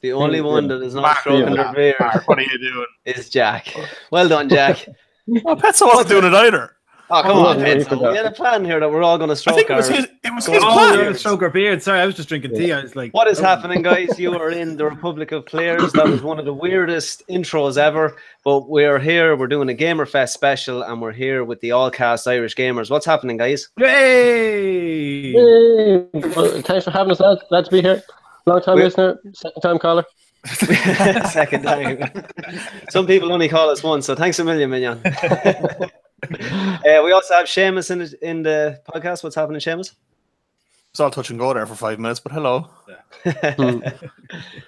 The only one that is not Mark, stroking their beard Mark, what are you doing? is Jack. Well done, Jack. Oh, Petzo wasn't doing it either. Oh, come on, yeah, Petzo. We had a plan here that we're all going to I stroke think it was our... his, it was Oh, his Oh, plan. we're gonna stroke our beard. Sorry, I was just drinking tea. I was like, What is happening, guys? You are in the Republic of Players. That was one of the weirdest intros ever. But we're here. We're doing a Gamerfest special, and we're here with the Allcast Irish Gamers. What's happening, guys? Yay! Hey, well, thanks for having us, lads. Glad to be here. Long time listener, second time caller. Second time. Some people only call us once, so thanks a million, Mignon. We also have Seamus in the podcast. What's happening, Seamus? It's all touch and go there for 5 minutes, but hello.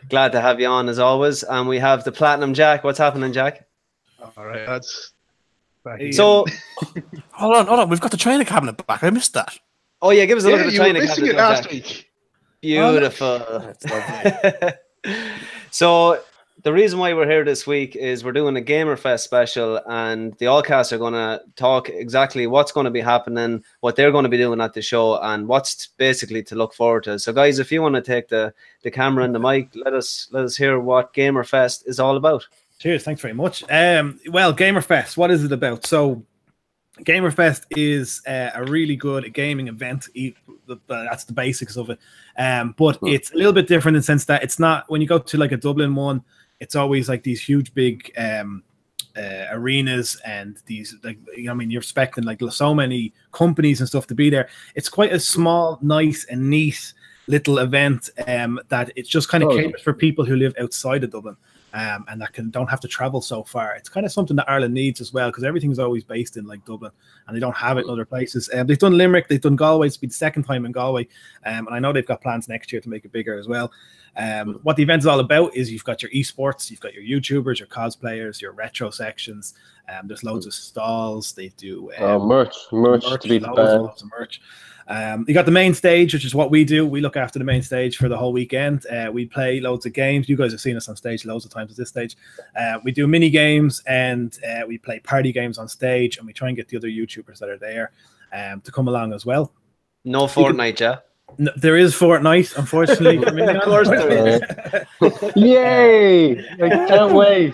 Glad to have you on as always. And we have the Platinum Jack. What's happening, Jack? All right, that's So, hold on. We've got the training cabinet back. I missed that. oh yeah, give us a look at the you were training missing cabinet, it last Jack. week. Beautiful. So the reason why we're here this week is we're doing a Gamerfest special, and the Allcast are going to talk exactly what's going to be happening, what they're going to be doing at the show, and what's basically to look forward to. So, guys, if you want to take the camera and the mic, let us hear what Gamerfest is all about. Cheers, thanks very much. Well, Gamerfest, what is it about? So, Gamerfest is a really good gaming event. That's the basics of it. But it's a little bit different in the sense that it's not, when you go to like a Dublin one, it's always like these huge big arenas and these, like, you know, I mean, you're expecting like so many companies and stuff to be there. It's quite a small, nice and neat little event that it's just kind of caters for people who live outside of Dublin. And that don't have to travel so far. It's kind of something that Ireland needs as well, because everything's always based in like Dublin, and they don't have it in other places. They've done Limerick, they've done Galway. It's been the second time in Galway, and I know they've got plans next year to make it bigger as well. What the event is all about is you've got your esports, you've got your YouTubers, your cosplayers, your retro sections. There's loads of stalls. They do merch to be loads of merch. You got the main stage, which is what we do. We look after the main stage for the whole weekend. We play loads of games. You guys have seen us on stage loads of times at this stage. We do mini games, and we play party games on stage, and we try and get the other YouTubers that are there to come along as well. No Fortnite, yeah? No, there is Fortnite, unfortunately. For me. Of course there is. Yay! I can't wait.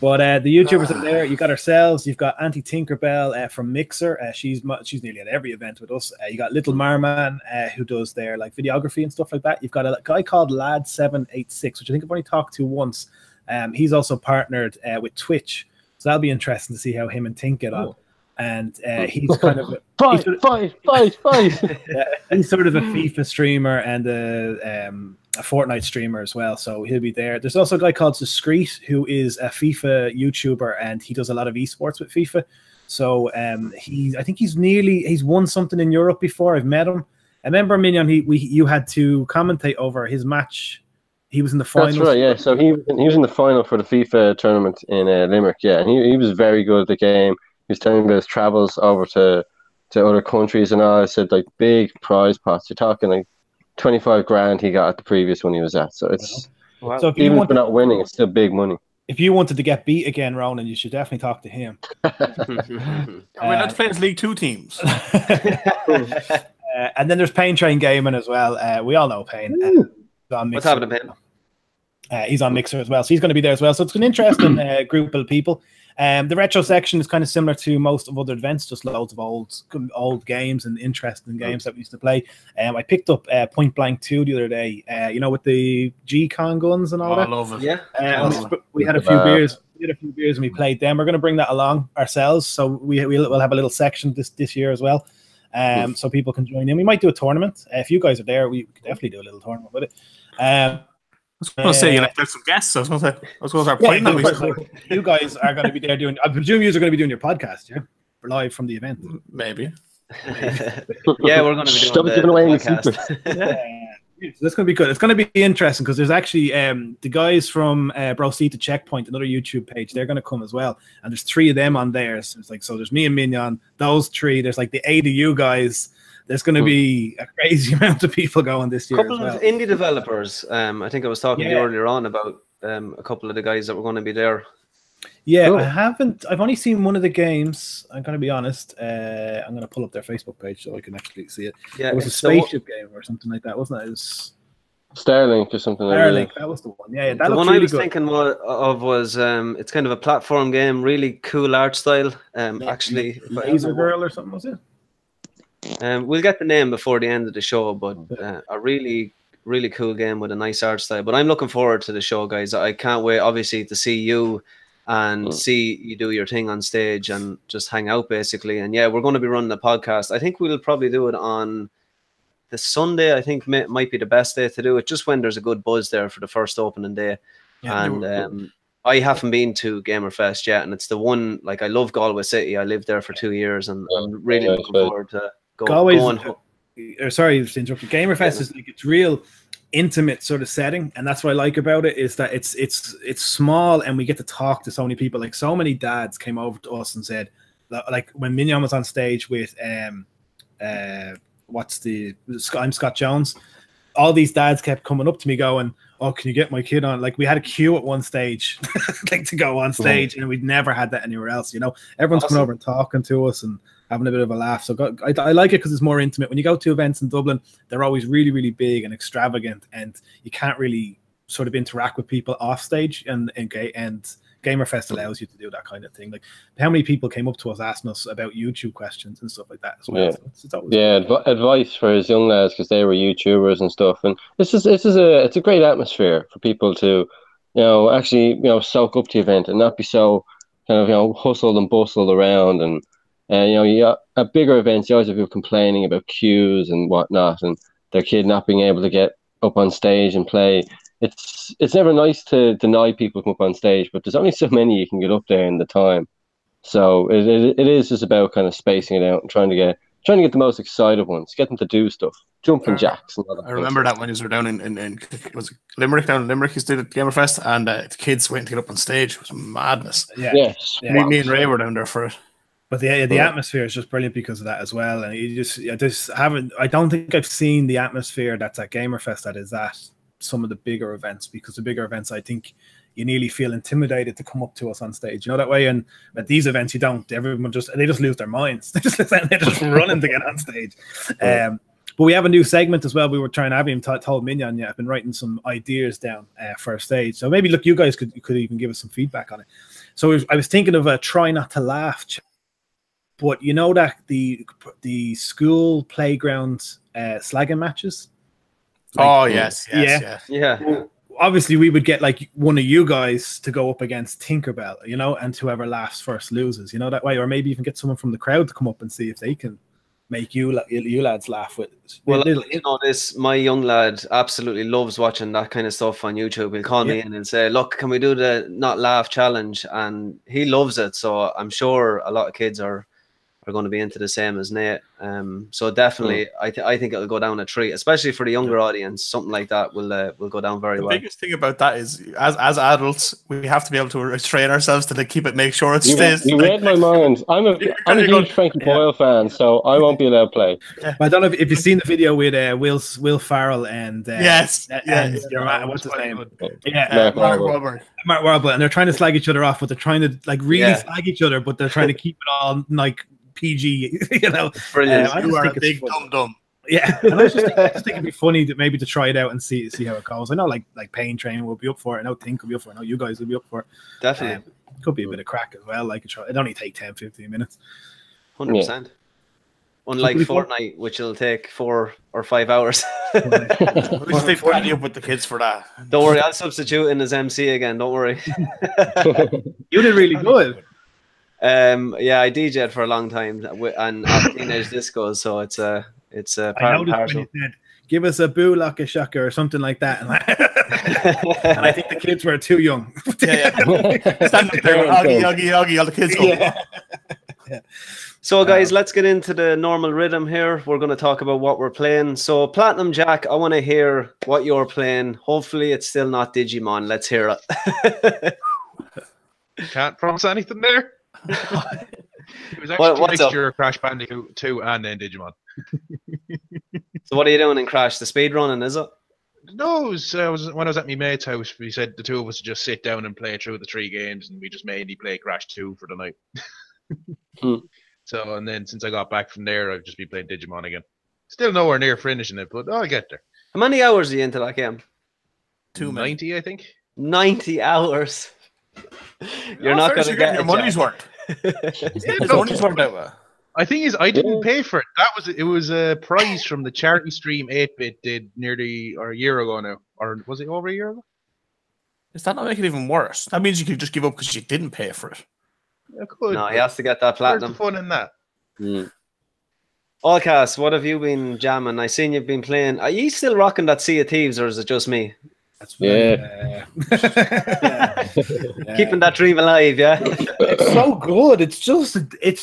But the YouTubers are there. You got ourselves. You've got Auntie Tinkerbell from Mixer. She's nearly at every event with us. You got Little Marman who does their like videography and stuff like that. You've got a guy called Lad786, which I think I've only talked to once. He's also partnered with Twitch, so that'll be interesting to see how him and Tink get on. And he's kind of fight. He's sort of a FIFA streamer and a Fortnite streamer as well, so he'll be there. There's also a guy called Discreet who is a FIFA YouTuber, and he does a lot of esports with FIFA. So I think he's won something in Europe before. I've met him. I remember, Mignon, you had to commentate over his match. He was in the final. That's right, yeah. So he was in the final for the FIFA tournament in Limerick, yeah, and he was very good at the game. He was telling me about his travels over to other countries and all. I said, like, big prize pots. You're talking like 25 grand he got at the previous one he was at. So it's so if even if we're not winning, it's still big money. If you wanted to get beat again, Ronan, you should definitely talk to him. We're not playing as League 2 teams. And then there's Pain Train Gaming as well. We all know Pain. What's happening, Pain? He's on Mixer as well, so he's going to be there as well. So it's an interesting group of people. The retro section is kind of similar to most of other events, just loads of old games and interesting games that we used to play. I picked up Point Blank 2 the other day, you know, with the G-Con guns and all that. I love it. Yeah. We had a few beers. And we played them. We're going to bring that along ourselves, so we'll have a little section this year as well, so people can join in. We might do a tournament. If you guys are there, we could definitely do a little tournament with it. I was going to say, there's some guests. I was going to start pointing them. You guys are going to be there doing. I presume you are going to be doing your podcast, yeah, live from the event. Maybe. Yeah, we're going to be doing Stop giving away podcast. That's going to be good. It's going to be interesting because there's actually the guys from Bro Seat to Checkpoint, another YouTube page. They're going to come as well, and there's 3 of them on there. So it's like, so there's me and Mignon, those 3. There's like the 8 of you guys. There's going to be a crazy amount of people going this year. A couple of indie developers. I think I was talking to you earlier on about a couple of the guys that were going to be there. Yeah, cool. I've only seen one of the games. I'm going to be honest. I'm going to pull up their Facebook page so I can actually see it. Yeah, it was a spaceship game or something like that, wasn't it? Starlink or something like Starlink, that was the one. Yeah, that The looks one really I was good. thinking of was it's kind of a platform game, really cool art style. Actually, Laser Girl or something, was it? we'll get the name before the end of the show, but a really, really cool game with a nice art style. But I'm looking forward to the show, guys. I can't wait, obviously, to see you and see you do your thing on stage and just hang out, basically. And yeah, we're going to be running the podcast. I think we'll probably do it on the Sunday. I think might be the best day to do it, just when there's a good buzz there for the first opening day. Yeah, and I haven't been to Gamerfest yet, and it's the one, like, I love Galway City. I lived there for 2 years, and I'm really looking forward to going. Sorry to interrupt you. Gamerfest is like, it's real intimate sort of setting, and that's what I like about it, is that it's small, and we get to talk to so many people. Like, so many dads came over to us and said, like, when Mignon was on stage with I'm Scott Jones, all these dads kept coming up to me going, oh, can you get my kid on? Like, we had a queue at one stage like to go on stage, and we'd never had that anywhere else. You know, everyone's coming over and talking to us and having a bit of a laugh. So I like it because it's more intimate. When you go to events in Dublin, they're always really, really big and extravagant, and you can't really sort of interact with people off stage. And Gamerfest allows you to do that kind of thing. Like, how many people came up to us asking us about YouTube questions and stuff like that as well. Yeah, so it's advice for his young lads, because they were YouTubers and stuff. And it's a great atmosphere for people to, actually, soak up the event and not be so kind of, hustled and bustled around. And at bigger events, you always have people complaining about queues and whatnot, and their kid not being able to get up on stage and play. It's never nice to deny people come up on stage, but there's only so many you can get up there in the time. So it is just about kind of spacing it out and trying to get the most excited ones, get them to do stuff, jumping jacks and all that. I remember that when you were down in was it Limerick, down in Limerick, you did at Gamerfest, and the kids went to get up on stage. It was madness. Yeah. Me and Ray were down there for it. But the atmosphere is just brilliant because of that as well. And I don't think I've seen the atmosphere that's at Gamerfest that is at some of the bigger events, because the bigger events, I think you nearly feel intimidated to come up to us on stage, that way. And at these events, you don't. Everyone just lose their minds. They're just running to get on stage. But we have a new segment as well. We were trying to have him told Mignon. Yeah, I've been writing some ideas down for a stage. So maybe you guys could even give us some feedback on it. So I was thinking of a try not to laugh. But you know that the school playground slagging matches. Yes. Obviously, we would get like one of you guys to go up against Tinkerbell, and whoever laughs first loses, that way. Or maybe even get someone from the crowd to come up and see if they can make you lads laugh with it. Well, my young lad absolutely loves watching that kind of stuff on YouTube. He'll call me in and say, look, can we do the not laugh challenge? And he loves it. So I'm sure a lot of kids are going to be into the same as Nate. So definitely, I think it'll go down a treat, especially for the younger audience. Something like that will go down very well. The biggest thing about that is, as adults, we have to be able to restrain ourselves to make sure it stays. You read my mind. I'm a huge Frankie Boyle fan, so I won't be allowed to play. Yeah. I don't know if you've seen the video with Will Farrell and what's his name? Mark Wahlberg, and they're trying to slag each other off, but they're trying to really slag each other, but they're trying to keep it all like PG, Brilliant. You are a big dum-dum. Yeah, and I just think it'd be funny to try it out and see how it goes. I know like Pain Train will be up for it. I know Tink will be up for it. I know you guys will be up for it. Definitely. Could be a bit of crack as well. Like, it only take 10-15 minutes. 100%. Unlike Fortnite, which will take 4 or 5 hours. We'll stay friendly up with the kids for that. Don't worry, I'll substitute in as MC again. Don't worry. You did really good. I DJ'd for a long time and at Teenage Discos, so it's part and parcel. When you said, give us a boo like a shocker or something like that, and I think the kids were too young. Stand up there, Oggy, all the kids go. Yeah. So guys, let's get into the normal rhythm here. We're going to talk about what we're playing. So Platinum Jack, I want to hear what you're playing. Hopefully it's still not Digimon. Let's hear it. Can't promise anything there. It was actually a mixture of Crash Bandicoot 2 and then Digimon. So what are you doing in Crash? The speed running, is it? No, when I was at my mate's house, we said the two of us would just sit down and play through the 3 games, and we just mainly play Crash 2 for the night. So, and then since I got back from there, I've just been playing Digimon again. Still nowhere near finishing it, but I'll get there. How many hours are you into that game? 290, I think. 90 hours. You're not going to get your money's worth. Your money's worth out there. I think is I didn't pay for it. It was a prize from the charity stream 8-bit did nearly or a year ago now, or was it over a year ago? Does that not make it even worse? That means you could just give up because you didn't pay for it. I could. No, he has to get that platinum. Where's the fun in that? Allcast, what have you been jamming? I seen you've been playing. Are you still rocking that Sea of Thieves, or is it just me? That's Keeping that dream alive, yeah. It's so good. It's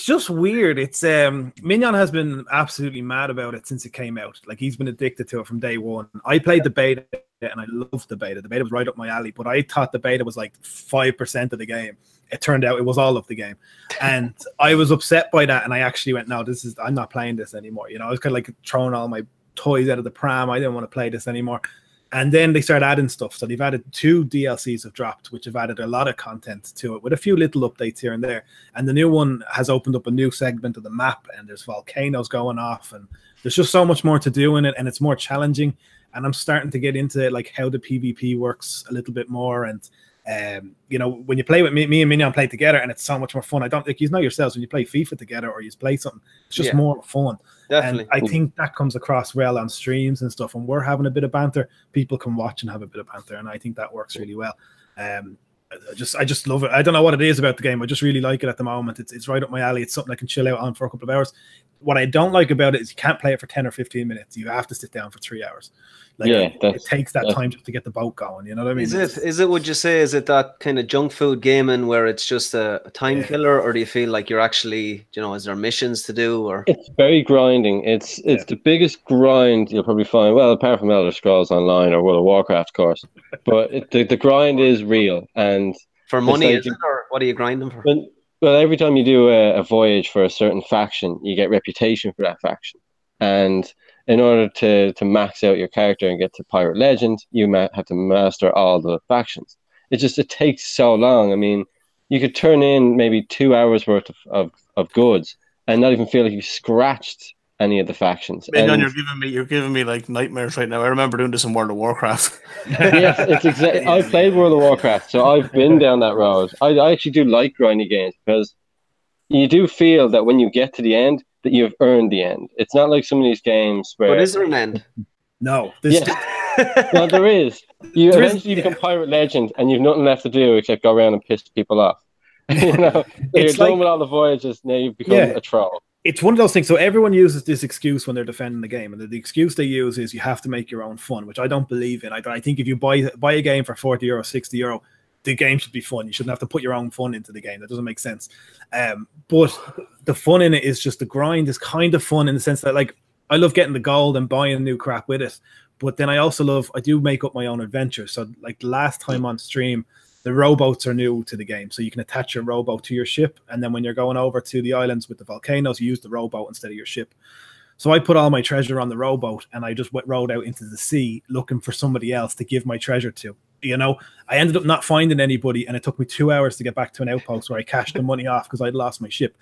just weird. It's Mignon has been absolutely mad about it since it came out. Like, he's been addicted to it from day one. I played the beta and I loved the beta. The beta was right up my alley, but I thought the beta was like 5% of the game. It turned out it was all of the game, and I was upset by that. And I actually went, "No, I'm not playing this anymore." You know, I was kind of like throwing all my toys out of the pram. I didn't want to play this anymore. And then they started adding stuff. So they've added 2 DLCs have dropped, which have added a lot of content to it with a few little updates here and there. And the new one has opened up a new segment of the map, and there's volcanoes going off, and there's just so much more to do in it, and it's more challenging. And I'm starting to get into like how the PvP works a little bit more. And you know, when you play with me and Mignon play together, and it's so much more fun. I don't think you know yourselves when you play FIFA together or you play something, it's just more fun. Definitely. And I think that comes across well on streams and stuff. And we're having a bit of banter. People can watch and have a bit of banter, and I think that works really well. I just love it. I don't know what it is about the game. I just really like it at the moment. It's right up my alley. It's something I can chill out on for a couple of hours. What I don't like about it is you can't play it for 10 or 15 minutes. You have to sit down for 3 hours. Like, it takes that time just to get the boat going. You know what I mean? Is it? Would you say is it that kind of junk food gaming where it's just a time killer, or do you feel like you're actually, you know, is there missions to do? Or it's very grinding. It's the biggest grind you'll probably find. Well, apart from Elder Scrolls Online or World of Warcraft, of course. But the grind is real. And for money, is it, or what are you grinding for? Well, every time you do a voyage for a certain faction, you get reputation for that faction. And in order to max out your character and get to Pirate Legend, you have to master all the factions. It takes so long. I mean, you could turn in maybe 2 hours worth of goods and not even feel like you scratched any of the factions. Man, you're giving me like nightmares right now. I remember doing this in World of Warcraft. Yes, it's exactly. I played World of Warcraft, so I've been down that road. I actually do like grindy games because you do feel that when you get to the end, that you have earned the end. It's not like some of these games where. But is there an end? No. Well, there is. You eventually become Pirate Legend, and you've nothing left to do except go around and piss people off. You know, you're done with all the voyages. Now you've become a troll. It's one of those things. So everyone uses this excuse when they're defending the game, and the excuse they use is you have to make your own fun, which I don't believe in. I think if you buy a game for €40, €60, the game should be fun. You shouldn't have to put your own fun into the game. That doesn't make sense. But the fun in it is just the grind is kind of fun in the sense that, like, I love getting the gold and buying new crap with it. But then I do make up my own adventures. So like last time on stream, the rowboats are new to the game. So you can attach your rowboat to your ship. And then when you're going over to the islands with the volcanoes, you use the rowboat instead of your ship. So I put all my treasure on the rowboat and I just rowed out into the sea looking for somebody else to give my treasure to. You know, I ended up not finding anybody, and it took me 2 hours to get back to an outpost where I cashed the money off because I'd lost my ship.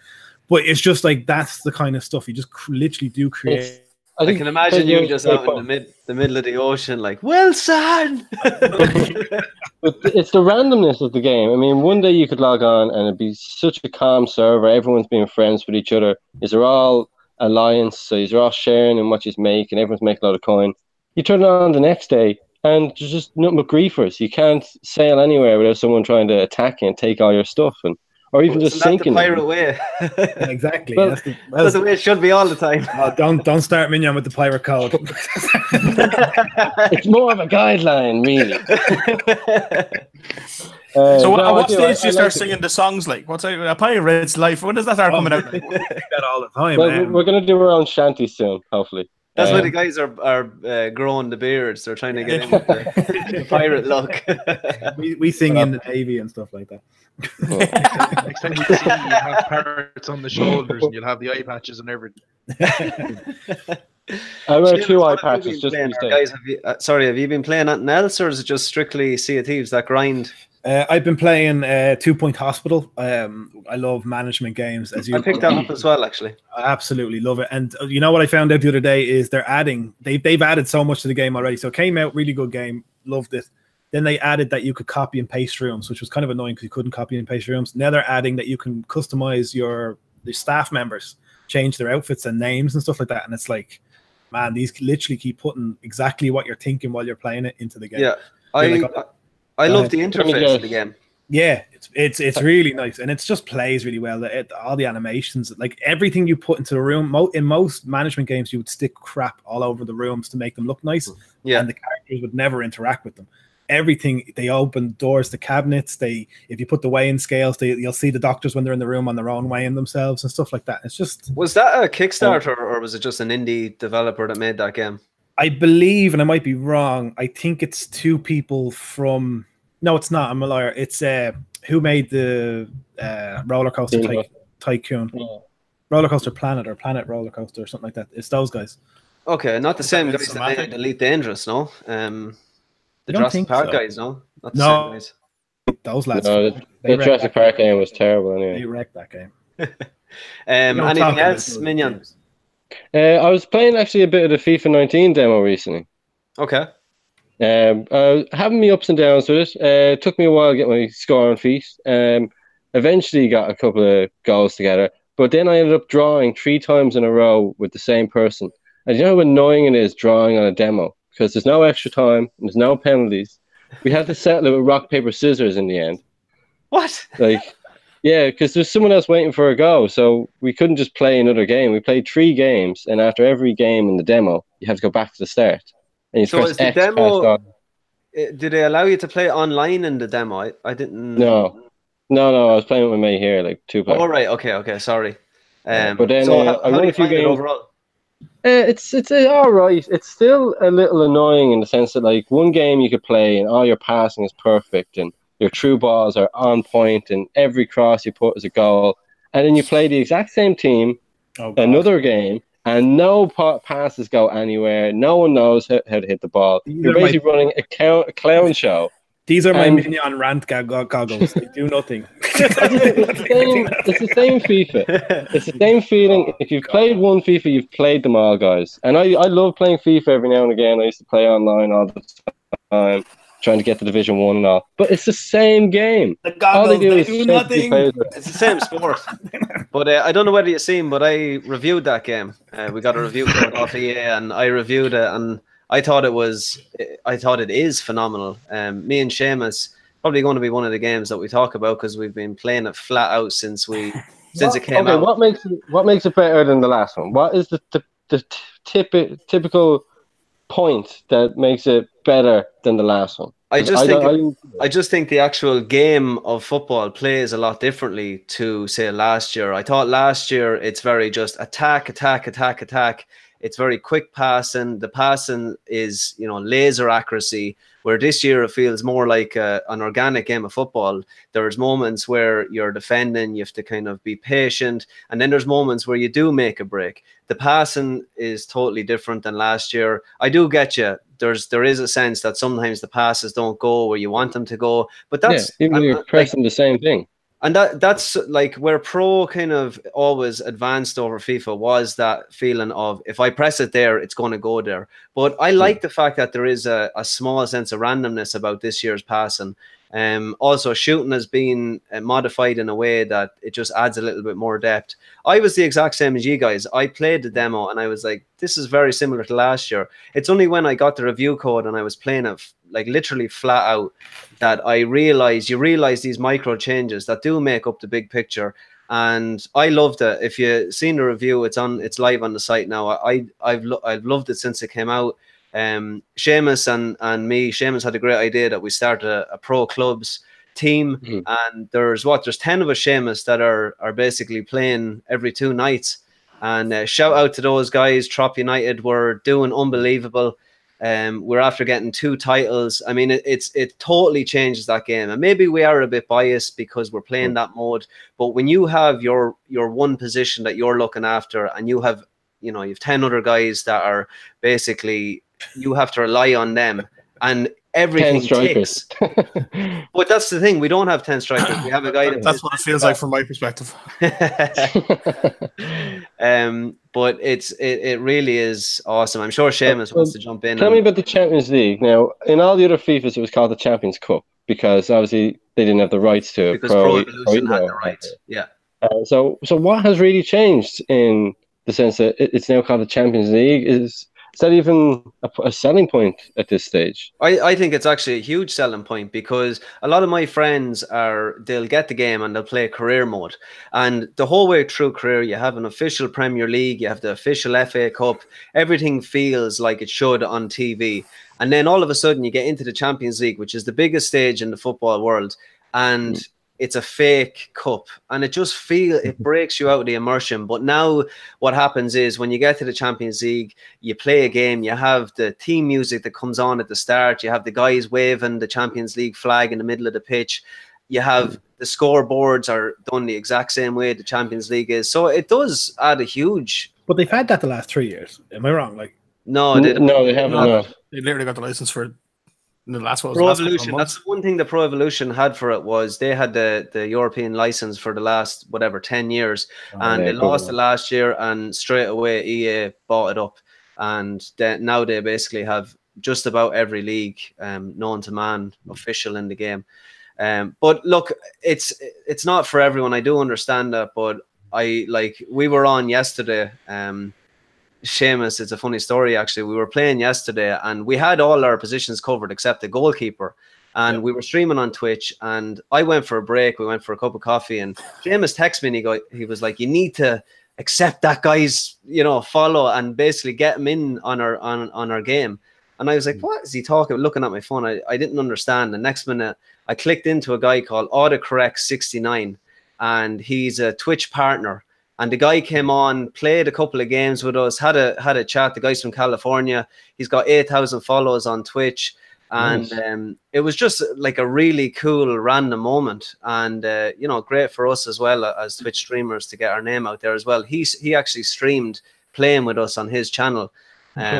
But it's just like, that's the kind of stuff you just literally do create. I can imagine you just out in the middle of the ocean, like, Wilson! But it's the randomness of the game. I mean, one day you could log on and it'd be such a calm server. Everyone's being friends with each other. These are all alliance, so you're all sharing in what you make, and everyone's making a lot of coin. You turn it on the next day, and there's just nothing but griefers. You can't sail anywhere without someone trying to attack you and take all your stuff, or even just sinking. That's the pirate way. Exactly. Well, that's the way it should be all the time. Don't start Mignon with the pirate code. It's more of a guideline, really. So at what stage do you start singing the songs like? What's a pirate's life? When does that start coming out? That all the time. Well, we're going to do our own shanty soon, hopefully. That's why the guys are growing the beards. They're trying to get in with the pirate look. We sing in the Navy and stuff like that. Next time you see, you have parrots on the shoulders and you'll have the eye patches and everything. I wear 2 eye patches just these days. Guys, have you been playing anything else, or is it just strictly Sea of Thieves, that grind? I've been playing 2 Point Hospital. I love management games. As you, I picked that up as well, actually. I absolutely love it. And you know what I found out the other day is they've added so much to the game already. So it came out, really good game, loved it. Then they added that you could copy and paste rooms, which was kind of annoying because you couldn't copy and paste rooms. Now they're adding that you can customize the staff members, change their outfits and names and stuff like that. And it's like, man, these literally keep putting exactly what you're thinking while you're playing it into the game. Yeah, I love the interface of the game. Yeah, it's really nice, and it just plays really well. All the animations, like everything you put into the room. In most management games, you would stick crap all over the rooms to make them look nice. Yeah, and the characters would never interact with them. Everything, they open doors to cabinets. If you put the weighing scales, you'll see the doctors when they're in the room on their own weighing themselves and stuff like that. It's just. Was that a Kickstarter or was it just an indie developer that made that game? I believe, and I might be wrong, I think it's 2 people from. No, it's not. I'm a liar. It's who made the roller coaster tycoon, roller coaster planet or planet roller coaster or something like that. It's those guys. Okay, not the same guys that made Elite Dangerous, no. The Jurassic Park guys, no, not the same guys. Those lads. No, the Jurassic Park game was terrible. Anyway, they wrecked that game. Anything else, Minion? I was playing actually a bit of the FIFA 19 demo recently. Okay. Having me ups and downs with it. It took me a while to get my score on feet. Eventually got a couple of goals together, but then I ended up drawing 3 times in a row with the same person. And you know how annoying it is drawing on a demo because there's no extra time, there's no penalties. We had to settle it with rock paper scissors in the end. What? Yeah, because there's someone else waiting for a go, so we couldn't just play another game. We played 3 games, and after every game in the demo, you have to go back to the start. And you so is the demo? Did they allow you to play online in the demo? I didn't. No. I was playing with my mate here, like 2 players. Oh right, okay, sorry. But then so I how won do you a few find it games overall? It's all right. It's still a little annoying in the sense that like one game you could play and all your passing is perfect and your true balls are on point and every cross you put is a goal, and then you play the exact same team another game. And no passes go anywhere. No one knows how to hit the ball. You're basically running a clown show. These are my Minion rant goggles. They do nothing. It's the same FIFA. It's the same feeling. If you've played one FIFA, you've played them all, guys. And I love playing FIFA every now and again. I used to play online all the time, trying to get to Division 1 and all. But it's the same game. The goggles, all they do nothing. It's the same sport. But I don't know whether you've seen, but I reviewed that game. We got a review code off EA, and I reviewed it, and I thought it is phenomenal. Me and Seamus probably going to be one of the games that we talk about because we've been playing it flat out since it came out. What makes it better than the last one? What is the typical point that makes it better than the last one? I just think the actual game of football plays a lot differently to say last year. I thought last year it's very just attack. It's very quick passing. The passing is, laser accuracy, where this year it feels more like an organic game of football. There's moments where you're defending, you have to kind of be patient. And then there's moments where you do make a break. The passing is totally different than last year. I do get you. There is a sense that sometimes the passes don't go where you want them to go. But that's even you're pressing the same thing. And that's like where Pro kind of always advanced over FIFA was that feeling of if I press it there, it's going to go there. But I like the fact that there is a small sense of randomness about this year's passing. Also, shooting has been modified in a way that it just adds a little bit more depth. I was the exact same as you guys. I played the demo and I was like, this is very similar to last year. It's only when I got the review code and I was playing it like literally flat out that I realized you realize these micro changes that do make up the big picture. And I loved it. If you've seen the review, it's live on the site now. I've loved it since it came out. Seamus and me, Seamus had a great idea that we started a pro clubs team, and there's 10 of us, Seamus, that are basically playing every 2 nights. And shout out to those guys. Trop United were doing unbelievable. We're after getting 2 titles. I mean, it totally changes that game. And maybe we are a bit biased because we're playing that mode. But when you have your one position that you're looking after, and you have 10 other guys that are basically, you have to rely on them. And everything 10 strikers. ticks. But that's the thing. We don't have 10 strikers. We have a guy That's what it feels like from my perspective. But it really is awesome. I'm sure Seamus wants to jump in. Tell me about the Champions League. Now, in all the other FIFAs, it was called the Champions Cup because obviously they didn't have the rights to it. Because Pro Evolution had the rights. Yeah. So what has really changed in the sense that it's now called the Champions League? Is that even a selling point at this stage? I think it's actually a huge selling point because a lot of my friends they'll get the game and they'll play career mode. And the whole way through career, you have an official Premier League, you have the official FA Cup. Everything feels like it should on TV. And then all of a sudden you get into the Champions League, which is the biggest stage in the football world. And it's a fake cup, and it breaks you out of the immersion. But now what happens is when you get to the Champions League, you play a game, you have the team music that comes on at the start, you have the guys waving the Champions League flag in the middle of the pitch, you have the scoreboards are done the exact same way the Champions League is. So it does add a huge... But they've had that the last 3 years. Am I wrong? No, they haven't. No. They literally got the license for it. Pro Evolution. That's the one thing the Pro Evolution had for it was they had the European license for the last 10 years, and they lost it last year, and straight away EA bought it up, and now they basically have just about every league known to man official in the game. But look, it's not for everyone. I do understand that, but we were on yesterday. Seamus, it's a funny story actually. We were playing yesterday and we had all our positions covered except the goalkeeper, and we were streaming on Twitch, and I went for a break, we went for a cup of coffee, and Seamus texted me and he was like, you need to accept that guy's follow and basically get him in on our game. And I was like, what is he talking about? Looking at my phone, I didn't understand. The next minute I clicked into a guy called autocorrect69, and he's a Twitch partner. And the guy came on, played a couple of games with us, had a chat. The guy's from California. He's got 8,000 followers on Twitch. And nice. It was just like a really cool random moment. And, great for us as well as Twitch streamers to get our name out there as well. He actually streamed playing with us on his channel.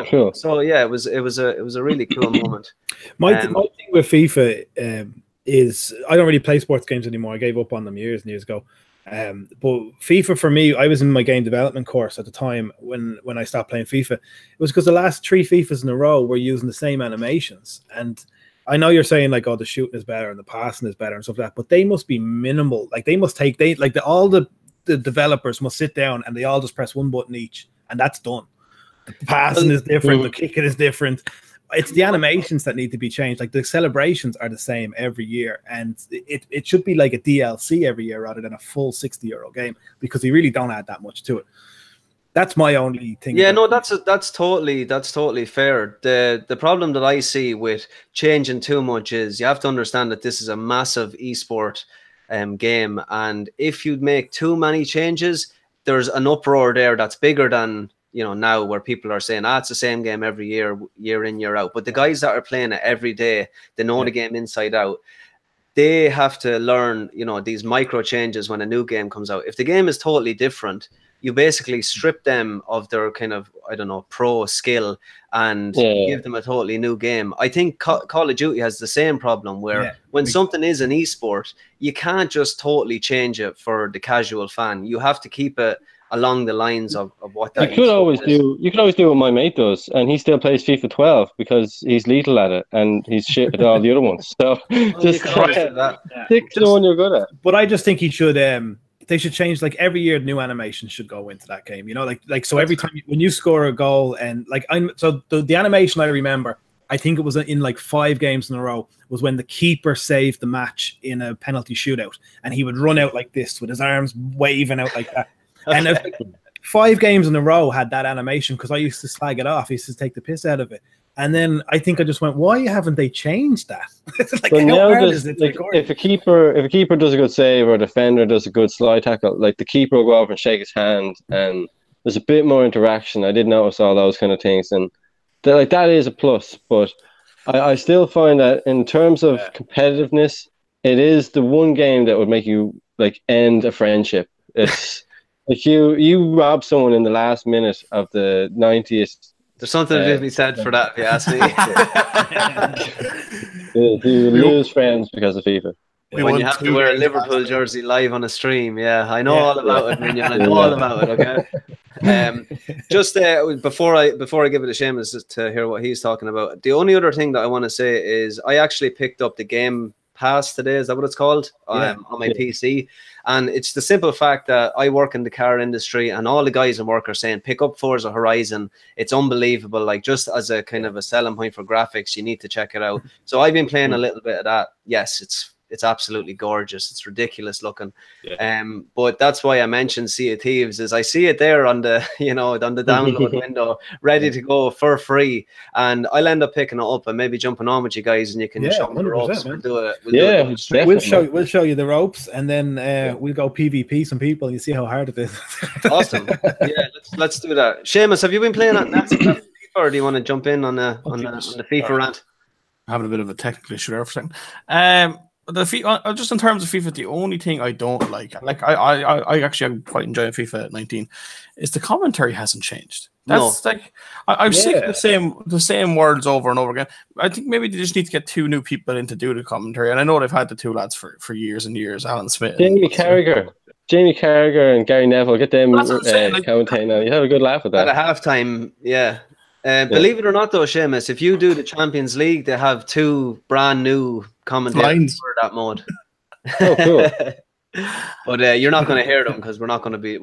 Sure. So, yeah, it was a really cool moment. My thing with FIFA is I don't really play sports games anymore. I gave up on them years and years ago. But FIFA for me, I was in my game development course at the time when I stopped playing FIFA. It was because the last 3 FIFAs in a row were using the same animations. And I know you're saying like, oh, the shooting is better and the passing is better and stuff like that, but they must be minimal. Like they must take all the developers must sit down and they all just press one button each, and that's done. The passing is different, the kicking is different. It's the animations that need to be changed. Like the celebrations are the same every year, and it should be like a DLC every year rather than a full €60 game, because they really don't add that much to it. That's my only thing. Yeah, no, that's totally fair. The problem that I see with changing too much is you have to understand that this is a massive esport game, and if you make too many changes, there's an uproar there that's bigger than now, where people are saying, it's the same game every year, year in, year out. But the guys that are playing it every day, they know the game inside out. They have to learn, these micro changes when a new game comes out. If the game is totally different, you basically strip them of their kind of, pro skill and give them a totally new game. I think Call of Duty has the same problem where when something is an esport, you can't just totally change it for the casual fan. You have to keep it along the lines of what that you could always do what my mate does, and he still plays FIFA 12 because he's lethal at it and he's shit at all the other ones. So just stick to the one you're good at. But I just think he should they should change, like every year new animations should go into that game, so every time when you score a goal, and the animation I remember, I think it was in like 5 games in a row, was when the keeper saved the match in a penalty shootout, and he would run out like this with his arms waving out like that. And like 5 games in a row had that animation because I used to slag it off. I used to take the piss out of it. And then I think I just went, why haven't they changed that? If a keeper does a good save or a defender does a good slide tackle, like the keeper will go over and shake his hand, and there's a bit more interaction. I did notice all those kind of things, and that is a plus. But I still find that in terms of competitiveness, it is the one game that would make you end a friendship. It's like you rob someone in the last minute of the 90th There's something to be said for that, if you ask me. You lose friends because of FIFA. When you have to wear a Liverpool jersey live on a stream, I know all about it, Minion. I know all about it. Okay. Just before I give it a Seamus to hear what he's talking about. The only other thing that I want to say is I actually picked up the Game Pass today. Is that what it's called? On my PC, and it's the simple fact that I work in the car industry, and all the guys in work are saying pick up Forza Horizon. It's unbelievable. Like, just as a kind of a selling point for graphics, you need to check it out. So I've been playing a little bit of that. Yes, it's absolutely gorgeous. It's ridiculous looking. But that's why I mentioned Sea of Thieves, is I see it there on the on the download window, ready to go for free, and I'll end up picking it up and maybe jumping on with you guys, and you can show me the ropes. We'll do it. We'll show you the ropes, and then we'll go PvP some people, and you see how hard it is. Awesome. Yeah, let's do that. Seamus, have you been playing at FIFA, or do you want to jump in on the FIFA rant? Having a bit of a technical issue there for a second. The FIFA, just in terms of FIFA, the only thing I don't like I actually am quite enjoying FIFA 19, is the commentary hasn't changed. That's I'm sick of the same words over and over again. I think maybe they just need to get 2 new people in to do the commentary, and I know they've had the 2 lads for years and years, Alan Smith, Jamie Carragher and Gary Neville. Get them commentating now. You have a good laugh with that at a halftime. Believe it or not, though, Seamus, if you do the Champions League, they have 2 brand new commentators for that mode. Oh, cool. But you're not going to hear them, because we're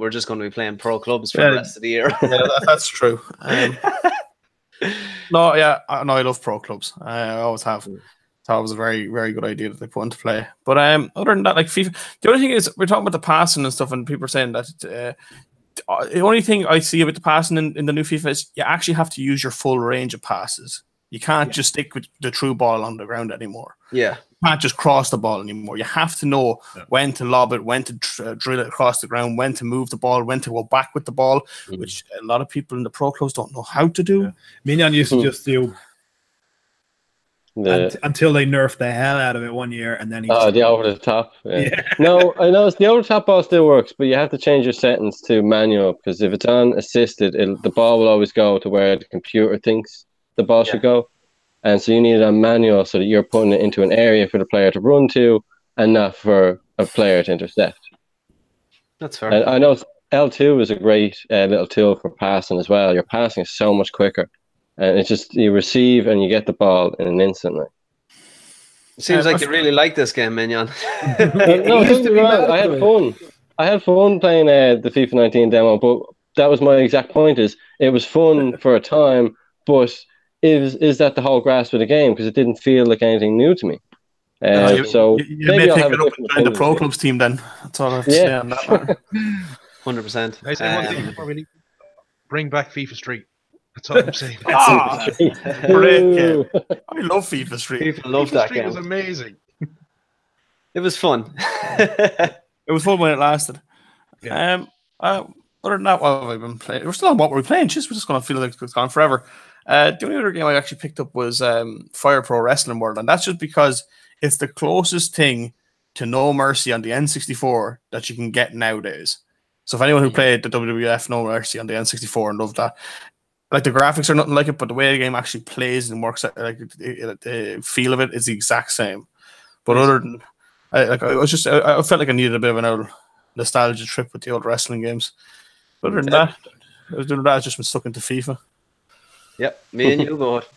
just going to be playing pro clubs for the rest of the year. That's true. I love pro clubs. I always have. Thought it was a very, very good idea that they put into play. But other than that, like FIFA, the only thing is we're talking about the passing and stuff, and people are saying that the only thing I see about the passing in the new FIFA is you actually have to use your full range of passes. You can't just stick with the true ball on the ground anymore. Yeah. You can't just cross the ball anymore. You have to know when to lob it, when to drill it across the ground, when to move the ball, when to go back with the ball, which a lot of people in the pro clubs don't know how to do. Yeah. Mignon used to just do until they nerfed the hell out of it one year, and then the over the top. No, I know the over the top ball still works, but you have to change your settings to manual, because if it's on assisted, the ball will always go to where the computer thinks the ball should go, and so you need it on manual so that you're putting it into an area for the player to run to and not for a player to intercept. That's fair. And I know L2 is a great little tool for passing as well. Your passing is so much quicker. And it's just you receive and you get the ball in an instant. It seems like you really like this game, Mignon. No, I had fun. I had fun playing the FIFA 19 demo, but that was my exact point. Is it was fun for a time, but is that the whole grasp of the game? Because it didn't feel like anything new to me. So you may pick it up and join the pro clubs team then. That's all I have to say on that. 100%. I say one thing before we leave. Bring back FIFA Street. That's all I'm saying. Great game. I love FIFA Street. People love that game. It was amazing. It was fun. It was fun when it lasted. Yeah. Other than that, what have I been playing? We're still on what we're playing. We're just going to feel like it's gone forever. The only other game I actually picked up was Fire Pro Wrestling World, and that's just because it's the closest thing to No Mercy on the N64 that you can get nowadays. So if anyone who played the WWF No Mercy on the N64 and loved that, like the graphics are nothing like it, but the way the game actually plays and works, like the feel of it is the exact same. But other than, I felt like I needed a bit of an old nostalgia trip with the old wrestling games. But other than that, I've just been stuck into FIFA. Yep, me and you both.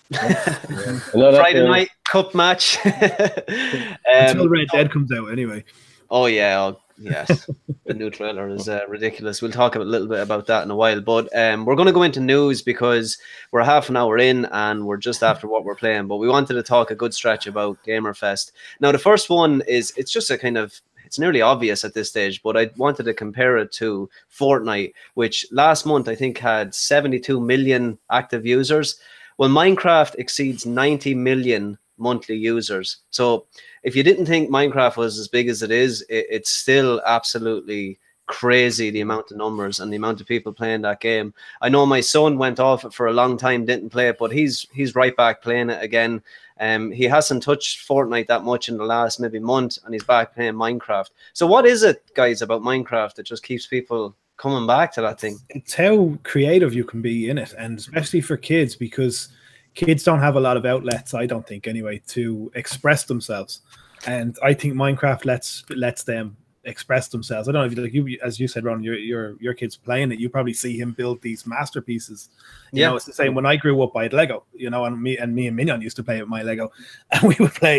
Friday night cup match. Until Red Dead comes out, anyway. Oh yeah. Yes, the new trailer is ridiculous. We'll talk a little bit about that in a while, but we're going to go into news because we're half an hour in and we're just after what we're playing, but we wanted to talk a good stretch about Gamerfest. Now, the first one is, it's just a kind of, it's nearly obvious at this stage, but I wanted to compare it to Fortnite, which last month I think had 72 million active users. Well, Minecraft exceeds 90 million monthly users. So if you didn't think Minecraft was as big as it is, it's still absolutely crazy, the amount of numbers and the amount of people playing that game. I know my son went off it for a long time, didn't play it, but he's right back playing it again. He hasn't touched Fortnite that much in the last maybe month, and he's back playing Minecraft. So what is it, guys, about Minecraft that just keeps people coming back to that thing. It's how creative you can be in it, and especially for kids, because kids don't have a lot of outlets, I don't think anyway, to express themselves. And I think Minecraft lets them express themselves. I don't know if you, as you said, Ron, your kid's playing it. You probably see him build these masterpieces. You know, it's the same. When I grew up, I had Lego. You know, and me and Minion used to play with my Lego, and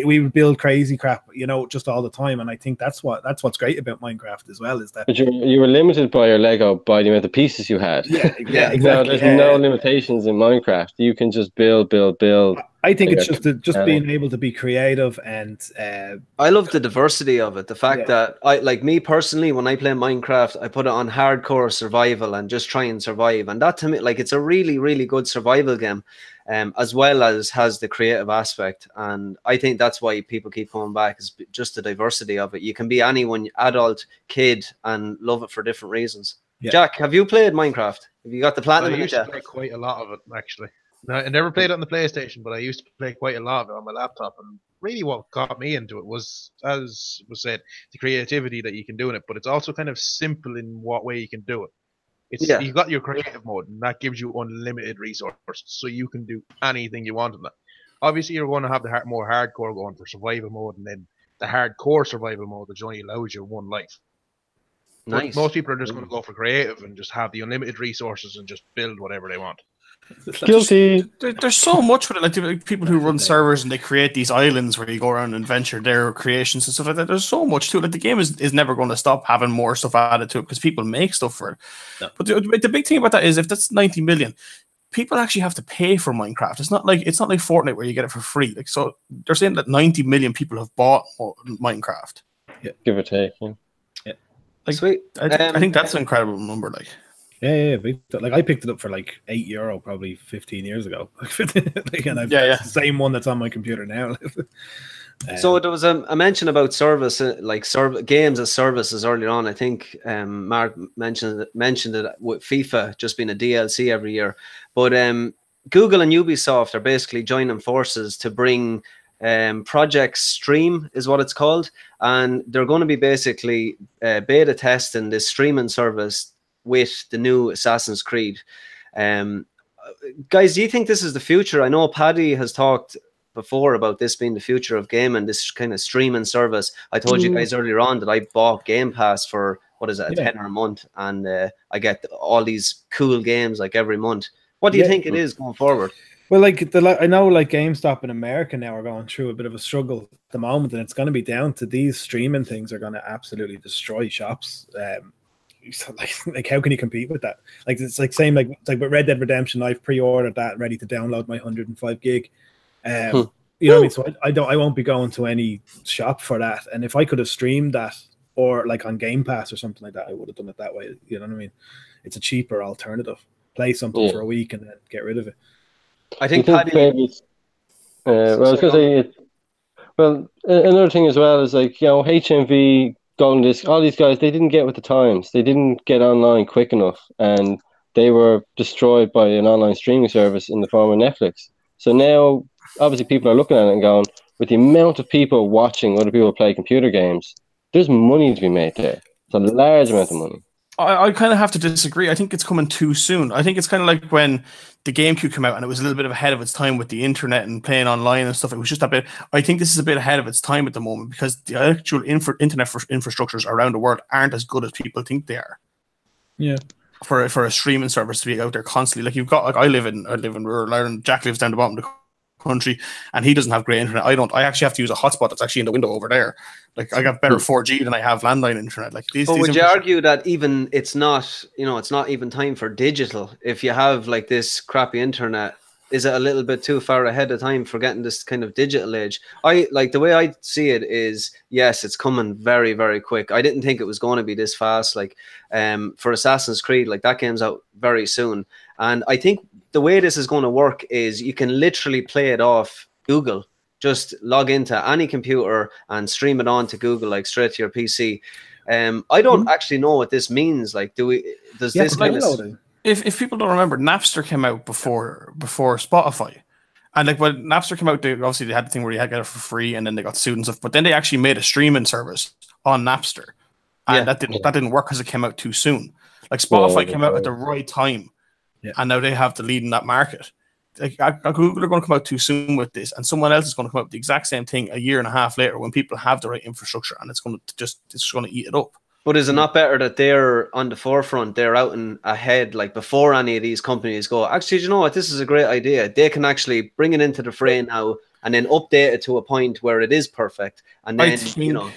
we would build crazy crap. You know, just all the time. And I think that's what's great about Minecraft as well, is that. But you were limited by your Lego by the amount of pieces you had. Yeah, exactly. No, there's no limitations in Minecraft. You can just build. I think it's just being able to be creative, and I love the diversity of it. The fact that like me personally, when I play Minecraft, I put it on hardcore survival and just try and survive. And that to me, like, it's a really, really good survival game, as well as has the creative aspect. And I think that's why people keep coming back, is just the diversity of it. You can be anyone, adult, kid, and love it for different reasons. Yeah. Jack, have you played Minecraft? Have you got the platinum? I used to play quite a lot of it, actually. No, I never played it on the PlayStation, but I used to play quite a lot of it on my laptop. And really what got me into it was, as was said, the creativity that you can do in it. But it's also kind of simple in what way you can do it. You've got your creative mode, and that gives you unlimited resources, so you can do anything you want in that. Obviously, you're going to have the more hardcore going for survival mode, and then the hardcore survival mode that only allows you one life. Nice. But most people are just going to go for creative and just have the unlimited resources and just build whatever they want. Guilty. There's so much with it. Like people who run servers and they create these islands where you go around and venture their creations and stuff like that. There's so much to it. Like the game is never going to stop having more stuff added to it because people make stuff for it. No. But the big thing about that is, if that's 90 million, people actually have to pay for Minecraft. It's not like Fortnite where you get it for free. Like, so they're saying that 90 million people have bought Minecraft. Yeah, give or take. Yeah. Like, sweet. I think that's an incredible number. Like. Yeah. Like, I picked it up for like €8 probably 15 years ago. And I've the same one that's on my computer now. So there was a mention about service, like games as services earlier on. I think Mark mentioned it with FIFA just being a DLC every year. But Google and Ubisoft are basically joining forces to bring Project Stream, is what it's called, and they're going to be basically beta testing this streaming service with the new Assassin's Creed. Guys, do you think this is the future? I know Paddy has talked before about this being the future of gaming, this kind of streaming service. I told you guys earlier on that I bought Game Pass for, what is it, a tenner a month, and I get all these cool games like every month. What do you think it is going forward? Well, like I know, like GameStop in America now are going through a bit of a struggle at the moment, and it's going to be down to these streaming things are going to absolutely destroy shops. Like how can you compete with that? Like, it's like same like with Red Dead Redemption. I've pre-ordered that, ready to download my 105 gig. You know what I mean? So I won't be going to any shop for that. And if I could have streamed that, or like on Game Pass or something like that, I would have done it that way. You know what I mean? It's a cheaper alternative. Play something for a week and then get rid of it. I think Paddy. Well, I was going to say, another thing as well is, like, you know, HMV, Golden Disc, all these guys, they didn't get with the times. They didn't get online quick enough, and they were destroyed by an online streaming service in the form of Netflix. So now, obviously, people are looking at it and going, with the amount of people watching other people play computer games, there's money to be made there. It's a large amount of money. I kind of have to disagree. I think it's coming too soon. I think it's kind of like when the GameCube came out and it was a little bit ahead of its time with the internet and playing online and stuff. It was just a bit. I think this is a bit ahead of its time at the moment because the actual internet infrastructures around the world aren't as good as people think they are. Yeah. For a streaming service to be out there constantly, like you've got, like I live in rural Ireland. Jack lives down the bottom of the country and he doesn't have great internet. I actually have to use a hotspot that's actually in the window over there. Like, I got better 4G than I have landline internet. Like these. But would you argue that even it's not even time for digital? If you have like this crappy internet, is it a little bit too far ahead of time for getting this kind of digital age? I like the way I see it is, yes, it's coming very, very quick. I didn't think it was going to be this fast. Like for Assassin's Creed, like that game's out very soon. And I think the way this is going to work is you can literally play it off Google. Just log into any computer and stream it on to Google, like straight to your PC. I don't actually know what this means. Like, does this kind of... If people don't remember, Napster came out before Spotify. And like when Napster came out, they had the thing where you had to get it for free and then they got sued and stuff. But then they actually made a streaming service on Napster. And that didn't work because it came out too soon. Like Spotify came out at the right time, and now they have the lead in that market. Like Google are going to come out too soon with this, and someone else is going to come out with the exact same thing a year and a half later when people have the right infrastructure, and it's going to eat it up. But is it not better that they're on the forefront, they're out and ahead, like before any of these companies go, actually, you know what, this is a great idea. They can actually bring it into the fray now and then update it to a point where it is perfect. And then,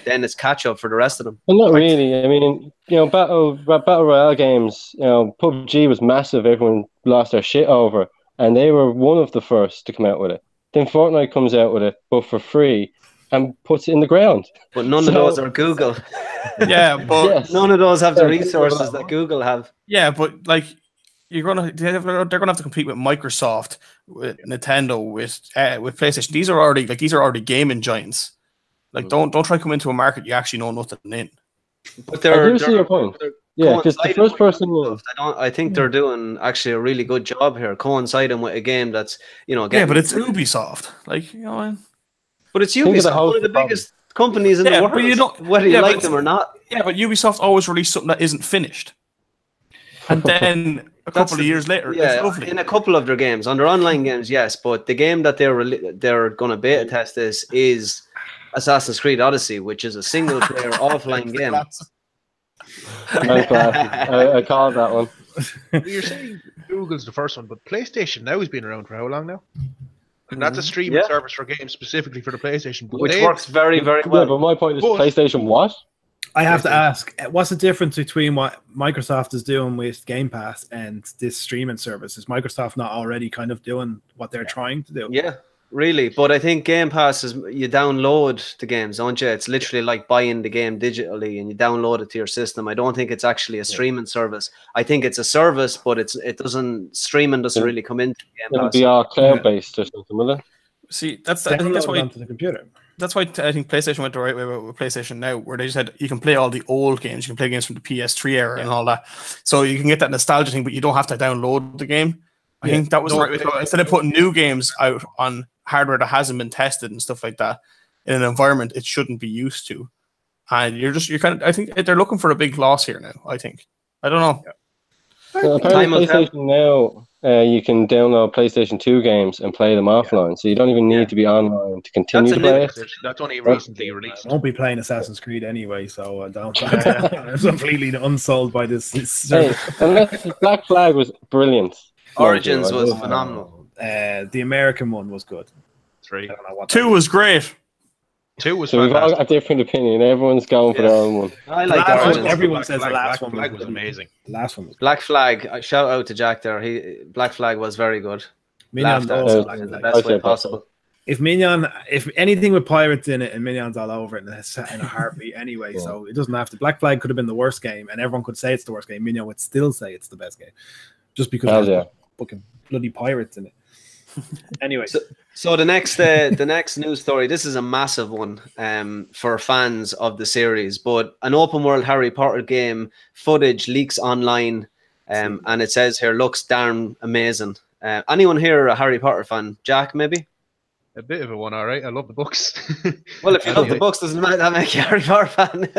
then it's catch up for the rest of them. Well, not really. I mean, Battle Royale games, PUBG was massive. Everyone lost their shit over, and they were one of the first to come out with it. Then Fortnite comes out with it, but for free, and puts it in the ground. But none of those are Google. Yeah, but none of those have the resources that Google have. Yeah, but like they're gonna have to compete with Microsoft, with Nintendo, with PlayStation. These are already gaming giants. Like don't try to come into a market you actually know nothing in. But I do see your point. Yeah, because the first person. I think they're doing actually a really good job here, coinciding with a game that's but it's Ubisoft, But it's Ubisoft, one of the biggest companies in the world, whether you like them or not. Yeah, but Ubisoft always release something that isn't finished. And then a couple of years later, it's lovely. In a couple of their games, on their online games, yes, but the game that they're going to beta test this is Assassin's Creed Odyssey, which is a single-player offline game. I called that one. You're saying Google's the first one, but PlayStation now has been around for how long now? And that's a streaming service for games specifically for the PlayStation. Which works very, very well. Yeah, but my point is PlayStation what? I have to ask, what's the difference between what Microsoft is doing with Game Pass and this streaming service? Is Microsoft not already kind of doing what they're trying to do? Yeah, really. But I think Game Pass is, you download the games, don't you? It's literally like buying the game digitally and you download it to your system. I don't think it's actually a streaming service. I think it's a service, but streaming doesn't really come into Game Pass. It'll be all cloud-based or something, will it? See, I think that's why onto the computer. That's why I think PlayStation went the right way with PlayStation Now, where they just said you can play all the old games, you can play games from the PS3 era and all that. So you can get that nostalgia thing, but you don't have to download the game. I think that was the right way to go. Instead of putting new games out on hardware that hasn't been tested and stuff like that in an environment it shouldn't be used to. And I think they're looking for a big loss here now, I think. I don't know. Well, apparently PlayStation Now, you can download PlayStation 2 games and play them offline, so you don't even need to be online to continue to play it. That's only recently released. I won't be playing Assassin's Creed anyway, so I don't. I'm completely unsold by this. Unless Black Flag was brilliant. Origins was phenomenal. The American one was good. 3. 2 was great. 2 was so fantastic. We've all got a different opinion. Everyone's going for their own one. I like Origins. Everyone says the last one was amazing. The last one was Black Flag. Shout out to Jack there. Black Flag was very good. Minions also in the best way possible. If anything with pirates in it, and Minions all over it, and it's set in a heartbeat anyway, so it doesn't have to. Black Flag could have been the worst game, and everyone could say it's the worst game. Minion would still say it's the best game, just because there's fucking bloody pirates in it. Anyway, so the next news story. This is a massive one for fans of the series. But an open world Harry Potter game footage leaks online, and it says here looks darn amazing. Anyone here a Harry Potter fan? Jack, maybe? A bit of a one, all right. I love the books. Well, if you love the books, doesn't matter that make you a Harry Potter fan.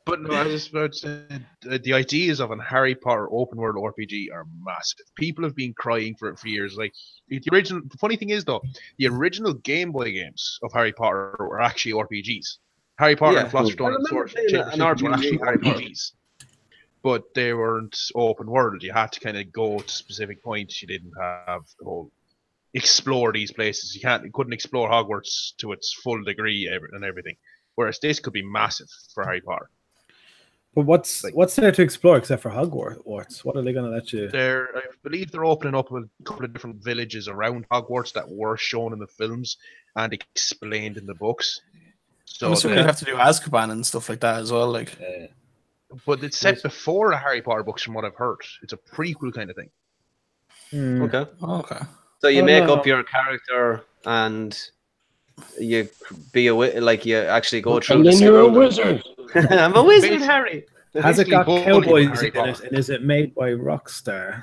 But no, I was just about to say the ideas of a Harry Potter open world RPG are massive. People have been crying for it for years. Like the funny thing is though, the original Game Boy games of Harry Potter were actually RPGs. Harry Potter and Philosopher's Stone and Sword were actually RPGs. But they weren't open world. You had to kind of go to specific points. You didn't have the whole explore these places. You couldn't explore Hogwarts to its full degree and everything. Whereas this could be massive for Harry Potter. But what's there to explore except for Hogwarts? What are they going to let you? I believe they're opening up a couple of different villages around Hogwarts that were shown in the films and explained in the books. So I'm assuming you have to do Azkaban and stuff like that as well. Like, but it's set before the Harry Potter books, from what I've heard. It's a prequel kind of thing. Okay. So you make up your character and you you actually go through. And then you're a wizard. I'm a wizard, Harry. Has it got cowboys in it? And is it made by Rockstar?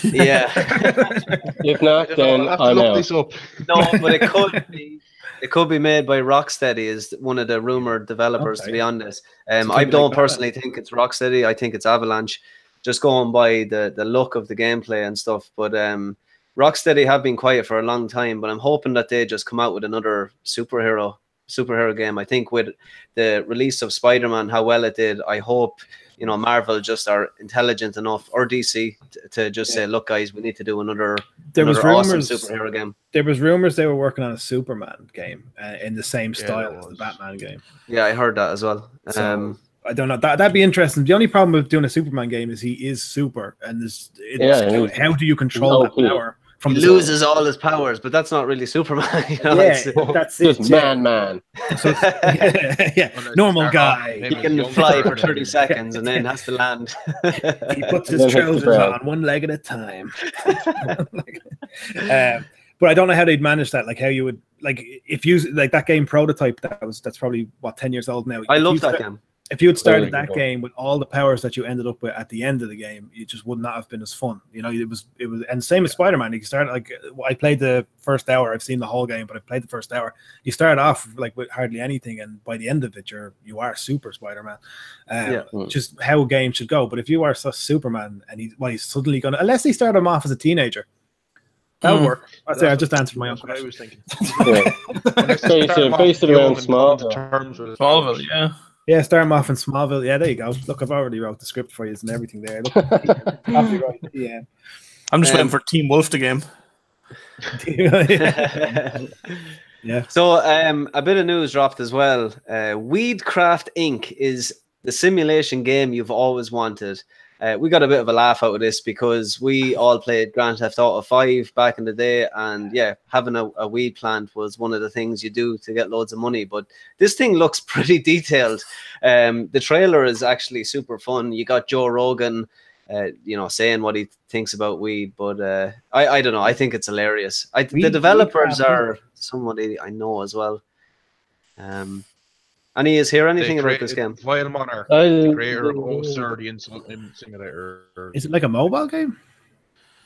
Yeah. If not, then I'm out. No, but it It could be made by Rocksteady, is one of the rumored developers to be on this. So I don't like personally think it's Rocksteady. I think it's Avalanche, just going by the look of the gameplay and stuff. But Rocksteady have been quiet for a long time, but I'm hoping that they just come out with another superhero game. I think with the release of Spider-Man, how well it did, I hope Marvel just are intelligent enough, or DC, to just say, look guys, we need to do another awesome superhero game. There was rumors they were working on a Superman game in the same style as the Batman game. Yeah, I heard that as well. So, I don't know. That'd be interesting. The only problem with doing a Superman game is he is super, and how do you control that power? He loses all his powers, but that's not really Superman. That's it. Just man. So normal guy. He can fly for 30 seconds and then has to land. He puts his trousers on one leg at a time. But I don't know how they'd manage that. Like how you would, like if you like that game Prototype. That's probably 10 years old now. I love that game. If you had started that game with all the powers that you ended up with at the end of the game, it just would not have been as fun. It was, and same as Spider-Man. You started I played the first hour. I've seen the whole game, but I played the first hour. You start off like with hardly anything, and by the end of it, you are Super Spider-Man. Just how a game should go. But if you are Superman and he's suddenly gonna, unless they start him off as a teenager, that would work. I'd say I just answered my own question. I was thinking. Based it around Smallville. Yeah. Yeah, start him off in Smallville. Yeah, there you go. Look, I've already wrote the script for you and everything there. Look, copyright. Yeah. I'm just waiting for Team Wolf the game. Yeah. So a bit of news dropped as well. Weedcraft Inc. is the simulation game you've always wanted. We got a bit of a laugh out of this because we all played Grand Theft Auto 5 back in the day, and yeah, having a weed plant was one of the things you do to get loads of money. But this thing looks pretty detailed. The trailer is actually super fun. You got Joe Rogan, saying what he thinks about weed, but I don't know. I think it's hilarious. The developers are somebody I know as well. Any is here anything about this game? Vile Monarch, the creator of Oster, the Simulator. Is it like a mobile game?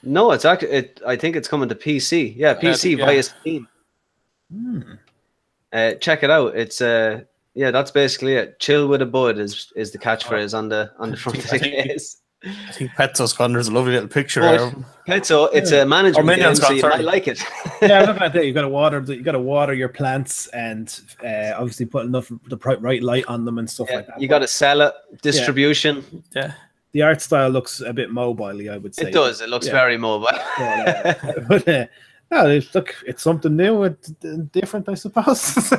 No, it's actually. I think it's coming to PC. Yeah, PC via Steam. Check it out. It's that's basically it. Chill with a bud is the catchphrase on the front of the case. I think Petzo's gone. There's a lovely little picture. Petzo, it's a management game, so you might like it. Yeah, I'm looking at that. You got to water your plants, and obviously put enough the right light on them and stuff like that. You got to sell it, distribution. Yeah. The art style looks a bit mobile-y, I would say. It does. It looks very mobile. But it's something new and different, I suppose.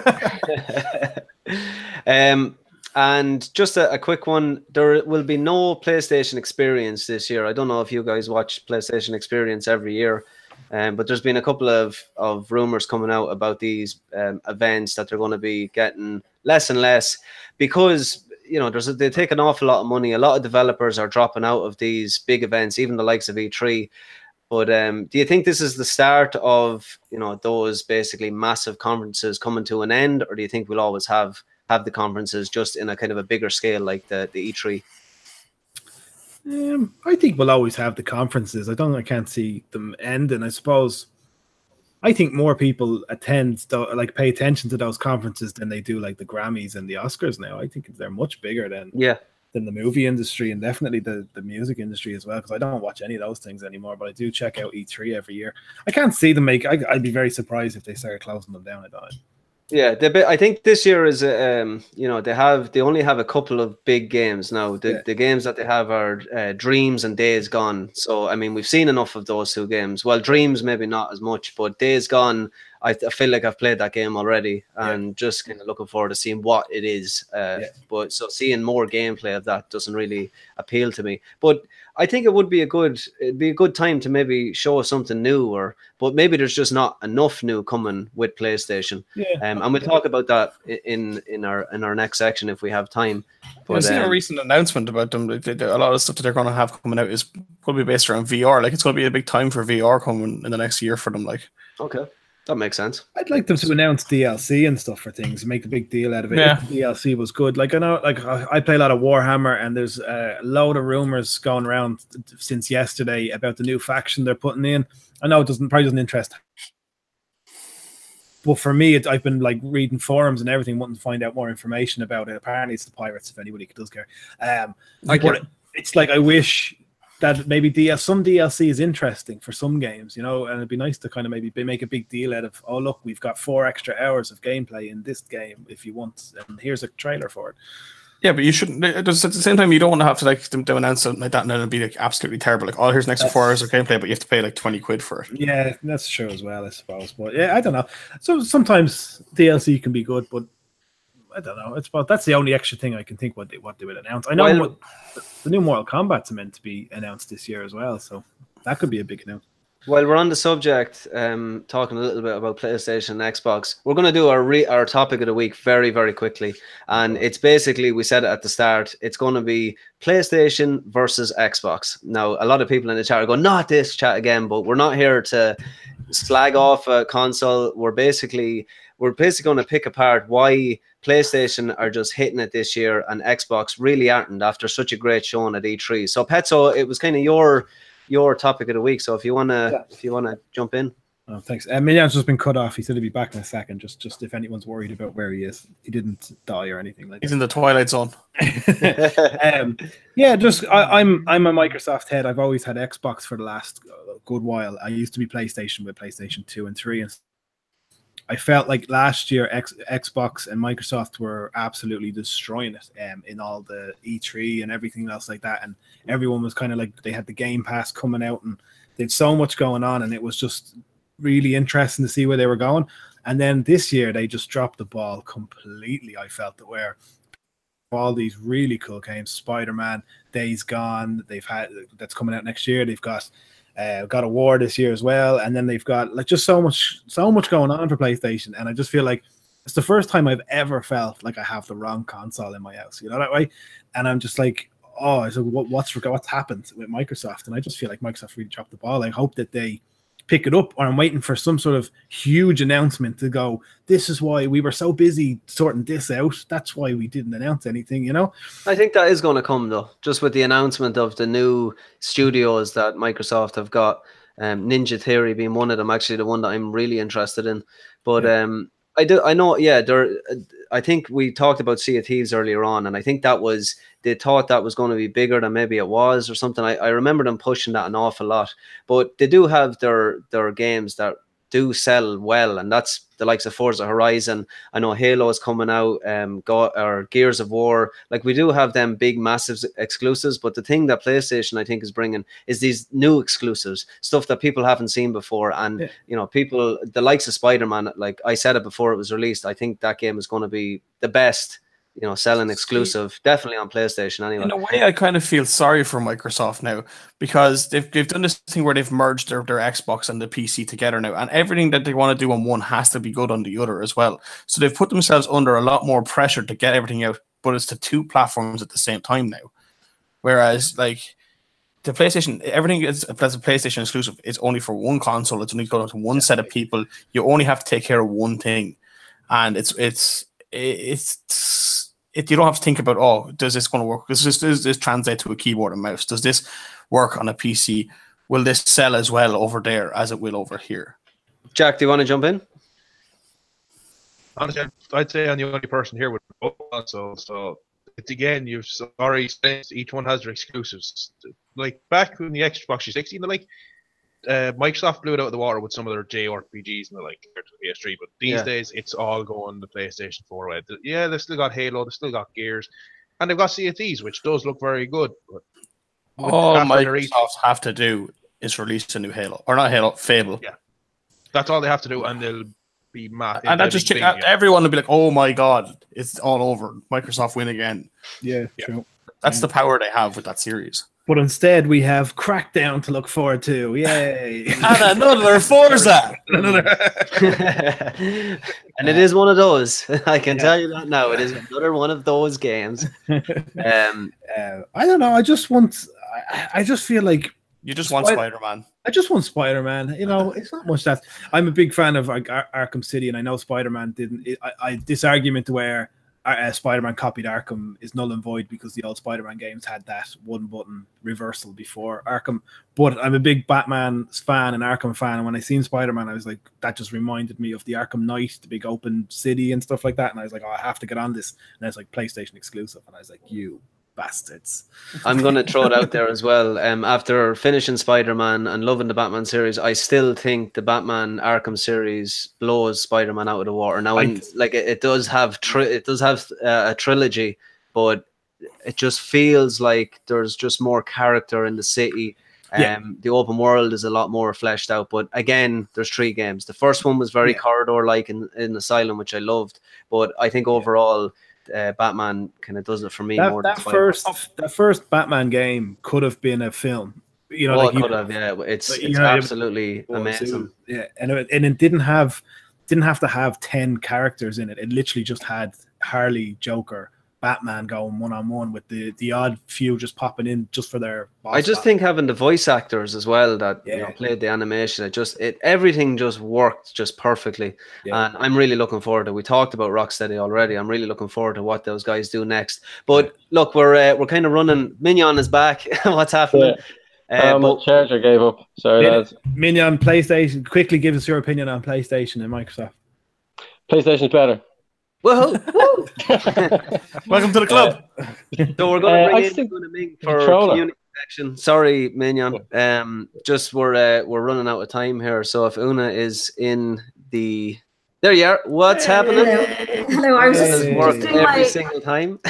And just a quick one, there will be no PlayStation Experience this year. I don't know if you guys watch PlayStation Experience every year, but there's been a couple of rumors coming out about these events that they're going to be getting less and less because, they take an awful lot of money. A lot of developers are dropping out of these big events, even the likes of E3. But do you think this is the start of, those basically massive conferences coming to an end, or do you think we'll always have the conferences just in a kind of a bigger scale like the E3? I think we'll always have the conferences. I can't see them ending. I suppose I think more people pay attention to those conferences than they do like the Grammys and the Oscars now. I think they're much bigger than the movie industry and definitely the music industry as well, because I don't watch any of those things anymore, but I do check out E3 every year. I can't see them I'd be very surprised if they started closing them down. Yeah, I think this year is they only have a couple of big games now. The games that they have are Dreams and Days Gone. So I mean, we've seen enough of those two games. Well, Dreams maybe not as much, but Days Gone, I feel like I've played that game already, and just kind of looking forward to seeing what it is. But so seeing more gameplay of that doesn't really appeal to me. But I think it'd be a good time to maybe show something new, but maybe there's just not enough new coming with PlayStation. And we'll talk about that in our next section if we have time. But I've seen a recent announcement about them. A lot of the stuff that they're going to have coming out is probably based around VR. Like, it's going to be a big time for VR coming in the next year for them. Like, okay. That makes sense. I'd like them to announce DLC and stuff for things, make a big deal out of it. Yeah. If the DLC was good. Like, I know, like I play a lot of Warhammer, and there's a load of rumors going around since yesterday about the new faction they're putting in. I know it probably doesn't interest But for me, I've been like reading forums and everything, wanting to find out more information about it. Apparently, it's the Pirates. If anybody does care, it's like I wish that maybe some DLC is interesting for some games, you know, and it'd be nice to kind of maybe make a big deal out of, oh look, we've got 4 extra hours of gameplay in this game if you want, and here's a trailer for it. Yeah, but you shouldn't. At the same time, you don't want to have to like them announce something like that and then it'll be like absolutely terrible. Like, oh, here's an extra 4 hours of gameplay, but you have to pay like 20 quid for it. Yeah, that's true as well, I suppose. But yeah, I don't know. So sometimes DLC can be good, but I don't know. That's the only extra thing I can think what they would announce. I know the new Mortal Kombat's meant to be announced this year as well, so that could be a big announcement. While we're on the subject, talking a little bit about PlayStation and Xbox, we're going to do our topic of the week very, very quickly. And it's basically, we said it at the start, it's going to be PlayStation versus Xbox. Now, a lot of people in the chat are going, not this chat again, but we're not here to slag off a console. We're basically going to pick apart why PlayStation are just hitting it this year and Xbox really aren't after such a great showing at E3. So, Petso, it was kind of your topic of the week. So if you wanna jump in. Oh, thanks. Minyan's just been cut off. He said he'd be back in a second. Just if anyone's worried about where he is, he didn't die or anything like that. He's in the Twilight Zone. Yeah, just I'm a Microsoft head. I've always had Xbox for the last good while. I used to be PlayStation with PlayStation 2 and 3, and I felt like last year Xbox and Microsoft were absolutely destroying it in all the E3 and everything else like that. And everyone was kind of like, they had the Game Pass coming out and they had so much going on, and it was just really interesting to see where they were going. And then this year they just dropped the ball completely. I felt that where all these really cool games, Spider-Man, Days Gone, that's coming out next year. They've got a war this year as well, and then they've got like just so much going on for PlayStation, and I just feel like it's the first time I've ever felt like I have the wrong console in my house, you know, that way. And I'm just like, oh, so what's happened with Microsoft? And I just feel like Microsoft really dropped the ball. I hope that they pick it up, or I'm waiting for some sort of huge announcement to go, this is why we were so busy sorting this out, that's why we didn't announce anything, you know. I think that is going to come though, just with the announcement of the new studios that Microsoft have got, Ninja Theory being one of them, actually the one that I'm really interested in. But I think we talked about Sea of Thieves earlier on, and I think they thought that was going to be bigger than maybe it was or something. I remember them pushing that an awful lot, but they do have their games that do sell well, and that's the likes of Forza Horizon. I know Halo is coming out, or Gears of War. Like, we do have them big, massive exclusives, but the thing that PlayStation, I think, is bringing is these new exclusives, stuff that people haven't seen before. And, you know, people, the likes of Spider-Man, like I said it before it was released, I think that game is going to be the best, you know, selling exclusive, definitely on PlayStation anyway. In a way, I kind of feel sorry for Microsoft now, because they've done this thing where they've merged their Xbox and the PC together now, and everything that they want to do on one has to be good on the other as well. So they've put themselves under a lot more pressure to get everything out, but it's to 2 platforms at the same time now. Whereas, like, the PlayStation, everything that's a PlayStation exclusive is only for one console. It's only going to one set of people. You only have to take care of one thing, and you don't have to think about, oh, does this going to work? Does this translate to a keyboard and mouse? Does this work on a PC? Will this sell as well over there as it will over here? Jack, do you want to jump in? Honestly, I'd say I'm the only person here with both consoles. So it's, again, you've already said each one has their exclusives. Like back when the Xbox 360, like Microsoft blew it out of the water with some of their JRPGs and the like PS3, but these days it's all going the PlayStation 4 way. Yeah, they've still got Halo, they've still got Gears, and they've got Sea of Thieves, which does look very good. But all Microsoft have to do is release a new Halo, or not Halo, Fable. Yeah, that's all they have to do, and they'll be mad. And that just everyone will be like, "Oh my god, it's all over! Microsoft win again." Yeah, true. That's the power they have with that series. But instead, we have Crackdown to look forward to. Yay! And another Forza. And it is one of those. I can tell you that now. It is another one of those games. I don't know. I just feel like you just want Spider-Man. I just want Spider-Man. You know, it's not much that. I'm a big fan of Arkham City, and I know Spider-Man didn't. This argument where Spider-Man copied Arkham is null and void because the old Spider-Man games had that one button reversal before Arkham. But I'm a big Batman fan and Arkham fan, and when I seen Spider-Man, I was like, that just reminded me of the Arkham Knight, the big open city and stuff like that. And I was like, oh, I have to get on this. And it's like PlayStation exclusive, and I was like, you bastards. I'm going to throw it out there as well. After finishing Spider-Man and loving the Batman series, I still think the Batman Arkham series blows Spider-Man out of the water. Now, it does have a trilogy, but it just feels like there's just more character in the city. The open world is a lot more fleshed out. But again, there's 3 games. The first one was very corridor-like in Asylum, which I loved. But I think overall, Batman kind of does it for me more than that first Batman game could have been a film. You know, it could have. Yeah, it's absolutely amazing. And it didn't have to have 10 characters in it. It literally just had Harley, Joker, Batman going one-on-one with the odd few just popping in just for their boss. I just think having the voice actors as well that played the animation, everything just worked just perfectly. And I'm really looking forward to it. We talked about Rocksteady already. I'm really looking forward to what those guys do next. But look, we're kind of running. Mignon is back. What's happening? My charger gave up. Sorry, lads. Mignon, PlayStation. Quickly give us your opinion on PlayStation and Microsoft. PlayStation's better. Whoa! Welcome to the club. So we're going to bring in Una Ming for community section. Sorry, Mignon. Just we're running out of time here. So if Una is in the, there you are. What's happening? Hello. I was just work every single time.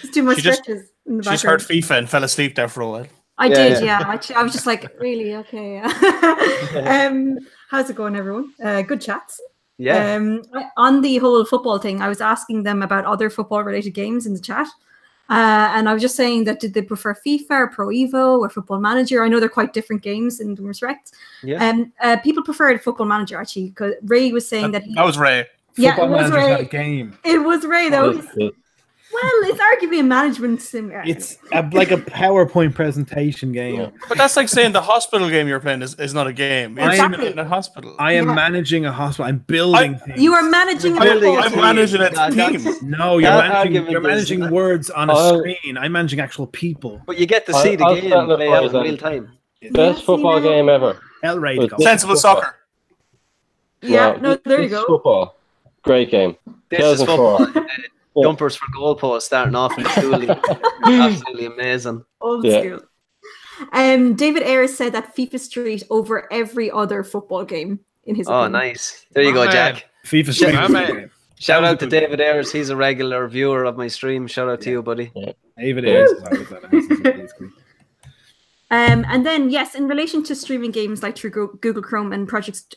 Just doing my stretches in the background. She's heard FIFA and fell asleep there for a while. I did. I was just like, really? Okay. How's it going, everyone? Good chats. Yeah. On the whole football thing, I was asking them about other football-related games in the chat, and I was just saying that did they prefer FIFA or Pro Evo or Football Manager? I know they're quite different games in respect. Yeah. People preferred Football Manager actually because Ray was saying that was Ray. Yeah, Football it was Manager's Ray. not a game. It was Ray though. Well, it's arguably a management sim. It's like a PowerPoint presentation game. But that's like saying the hospital game you're playing is not a game. You're Exactly. in a hospital. I am managing a hospital. I'm building things. You are managing a I'm managing a team. No, you're managing words on a screen. I'm managing actual people. But you get to see the game play out in real time. Best football game ever. Sensible soccer. Yeah, no, there you go. Football. Great game. This is football. Jumpers for goalposts starting off in school. Absolutely amazing. Old school. David Ayres said that FIFA Street over every other football game in his opinion. Nice. There you go, Jack. FIFA Street. Shout out to David Ayres. He's a regular viewer of my stream. Shout out to you, buddy. David Ayres. And then, yes, in relation to streaming games like through Google Chrome and Project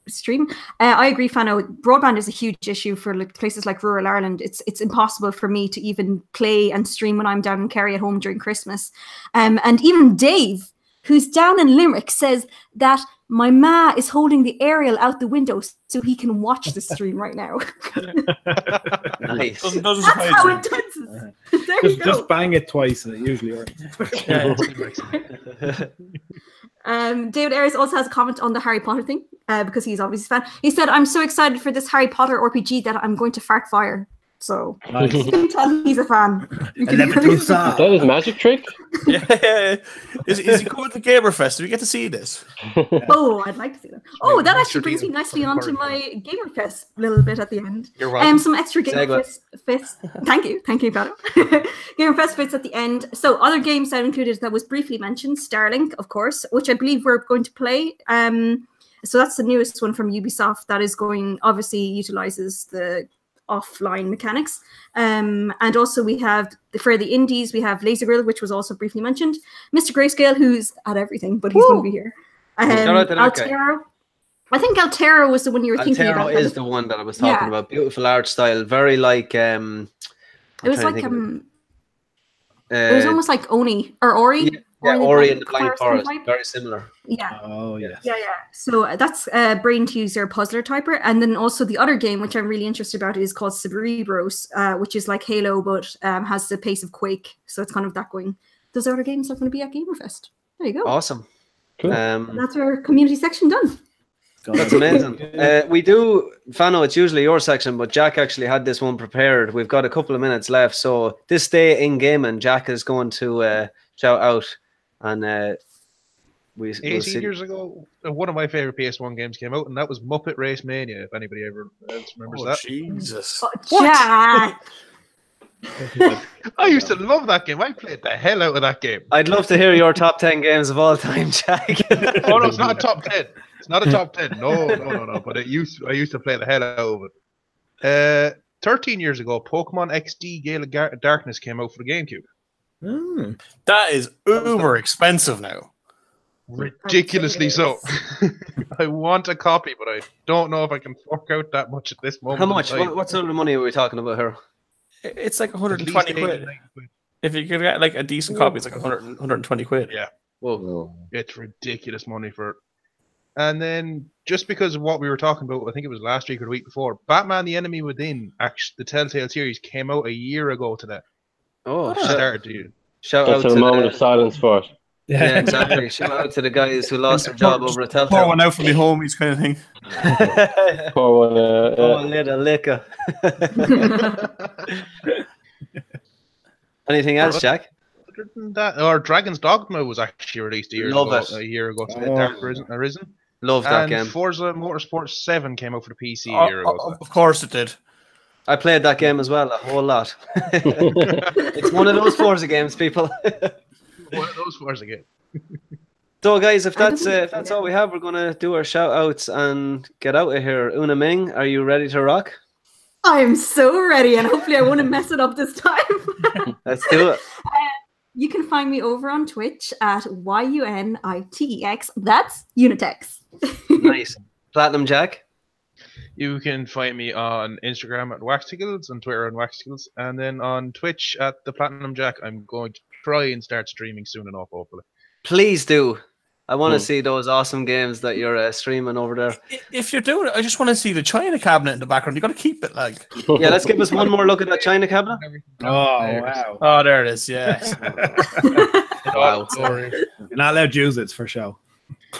Stream, I agree, Fano. Broadband is a huge issue for places like rural Ireland. It's impossible for me to even play and stream when I'm down in Kerry at home during Christmas. And even Dave, who's down in Limerick, says that my ma is holding the aerial out the window so he can watch the stream right now. Nice. That's how intense it is. There you go. Just bang it twice and it usually works. David Ayres also has a comment on the Harry Potter thing because he's obviously a fan. He said, I'm so excited for this Harry Potter RPG that I'm going to fart fire. So Nice. you can tell he's a fan. Is that his magic trick? Yeah. Is he coming to Gamerfest? Do we get to see this? Oh, I'd like to see that. Oh, that actually brings me nicely onto my Gamerfest little bit at the end. You're welcome. Some extra Gamerfest fits. Thank you, Pato. Gamerfest bits at the end. So other games that included that was briefly mentioned, Starlink, of course, which I believe we're going to play. So that's the newest one from Ubisoft that is going, obviously utilizes the offline mechanics. And also we have, for the indies, we have Laser Grill, which was also briefly mentioned. Mr. Grayscale, who's at everything, but he's going to be here. Altero. I think Altero was the one you were thinking about. Altero is the one that I was talking about. Beautiful art style, very like it was like it was almost like Oni or Ori. Yeah, Ori and the Blind Forest, very similar. Yeah. Oh, yes. Yeah. So that's Brain Teaser Puzzler Typer. And then also the other game, which I'm really interested about, is called Cerebros, which is like Halo, but has the pace of Quake. So it's kind of that going. Those other games are going to be at Gamerfest. There you go. Awesome. Cool. And that's our community section done. That's amazing. We do, Fano, it's usually your section, but Jack actually had this one prepared. We've got a couple of minutes left. So this day in gaming, Jack is going to shout out. And we'll 18 see. years ago, one of my favorite PS1 games came out, and that was Muppet Race Mania, if anybody ever else remembers that. Jesus. Oh, Jack! I used to love that game. I played the hell out of that game. I'd love to hear your top 10 games of all time, Jack. Oh, no, it's not a top 10. It's not a top 10. No. But I used to play the hell out of it. 13 years ago, Pokemon XD Gale of Darkness came out for the GameCube. That is uber expensive now. Ridiculously so. I want a copy, but I don't know if I can fork out that much at this moment. How much? What sort of money are we talking about here? It's like 120 quid. If you could get like a decent copy, it's like 120 quid. Yeah. Whoa. It's ridiculous money for it. And then, just because of what we were talking about, I think it was last week or the week before, Batman the Enemy Within, actually, the Telltale series, came out a year ago today. Oh, shout out to the moment of silence for it. Yeah, exactly. Shout out to the guys who lost their job over at Telltale. Pour one out for me homies kind of thing. Pour one, oh, little liquor. Anything else, Jack? Other than that, or Dragon's Dogma was actually released a year ago today. Dark Arisen. Love that game. Forza Motorsport 7 came out for the PC a year ago. Of course it did. I played that game as well, a whole lot. It's one of those Forza games, people. One of those Forza games. So, guys, if that's all we have, we're going to do our shout-outs and get out of here. Una Ming, are you ready to rock? I'm so ready, and hopefully I won't mess it up this time. Let's do it. You can find me over on Twitch at YUNITEX. That's Unitex. Nice. Platinum Jack? You can find me on Instagram at Waxticles, on Twitter on Waxticles, and then on Twitch at the Platinum Jack. I'm going to try and start streaming soon enough, hopefully. Please do. I want to see those awesome games that you're streaming over there. If you're doing it, I just want to see the China cabinet in the background. You got to keep it, like. Yeah, let's give us one more look at that China cabinet. Oh, wow. Oh, there it is. Yes. Wow. Sorry. You're not allowed to use it. It's for show.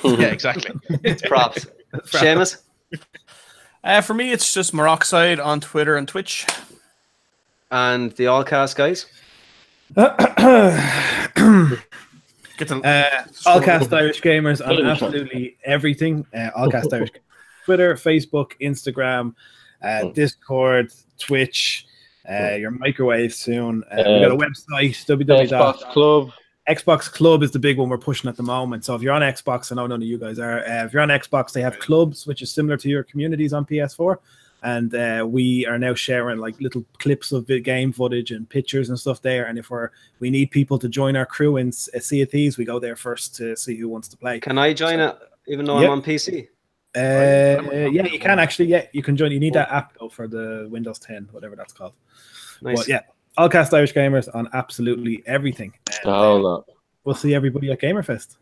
Yeah, exactly. It's props. Seamus? For me, it's just Maroxide on Twitter and Twitch. And the Allcast guys? Allcast Irish Gamers on absolutely everything. Allcast Irish Twitter, Facebook, Instagram, Discord, Twitch, your microwave soon. We got a website, Xbox Club. Xbox Club is the big one we're pushing at the moment. So if you're on Xbox, I know none of you guys are. If you're on Xbox, they have clubs, which is similar to your communities on PS4. And we are now sharing like little clips of game footage and pictures and stuff there. And if we need people to join our crew in Sea of Thieves, we go there first to see who wants to play. Can I join it, even though I'm on PC? Yeah, you can actually. Yeah, you can join. You need that app though for the Windows 10, whatever that's called. Nice. But yeah, Allcast Irish Gamers on absolutely everything. And, we'll see everybody at Gamerfest.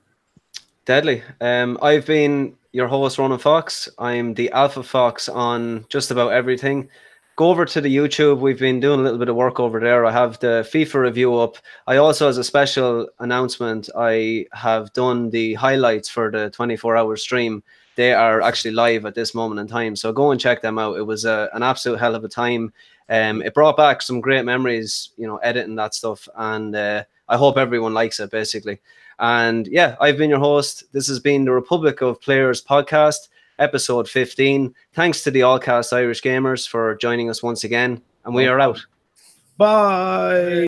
Deadly. I've been your host, Ronan Fox. I'm the Alpha Fox on just about everything. Go over to the YouTube. We've been doing a little bit of work over there. I have the FIFA review up. I also, as a special announcement, I have done the highlights for the 24-hour stream. They are actually live at this moment in time. So go and check them out. It was an absolute hell of a time. It brought back some great memories, editing that stuff. And I hope everyone likes it, basically. And yeah, I've been your host. This has been the Republic of Players podcast, episode 15. Thanks to the Allcast Irish Gamers for joining us once again. And we are out. Bye.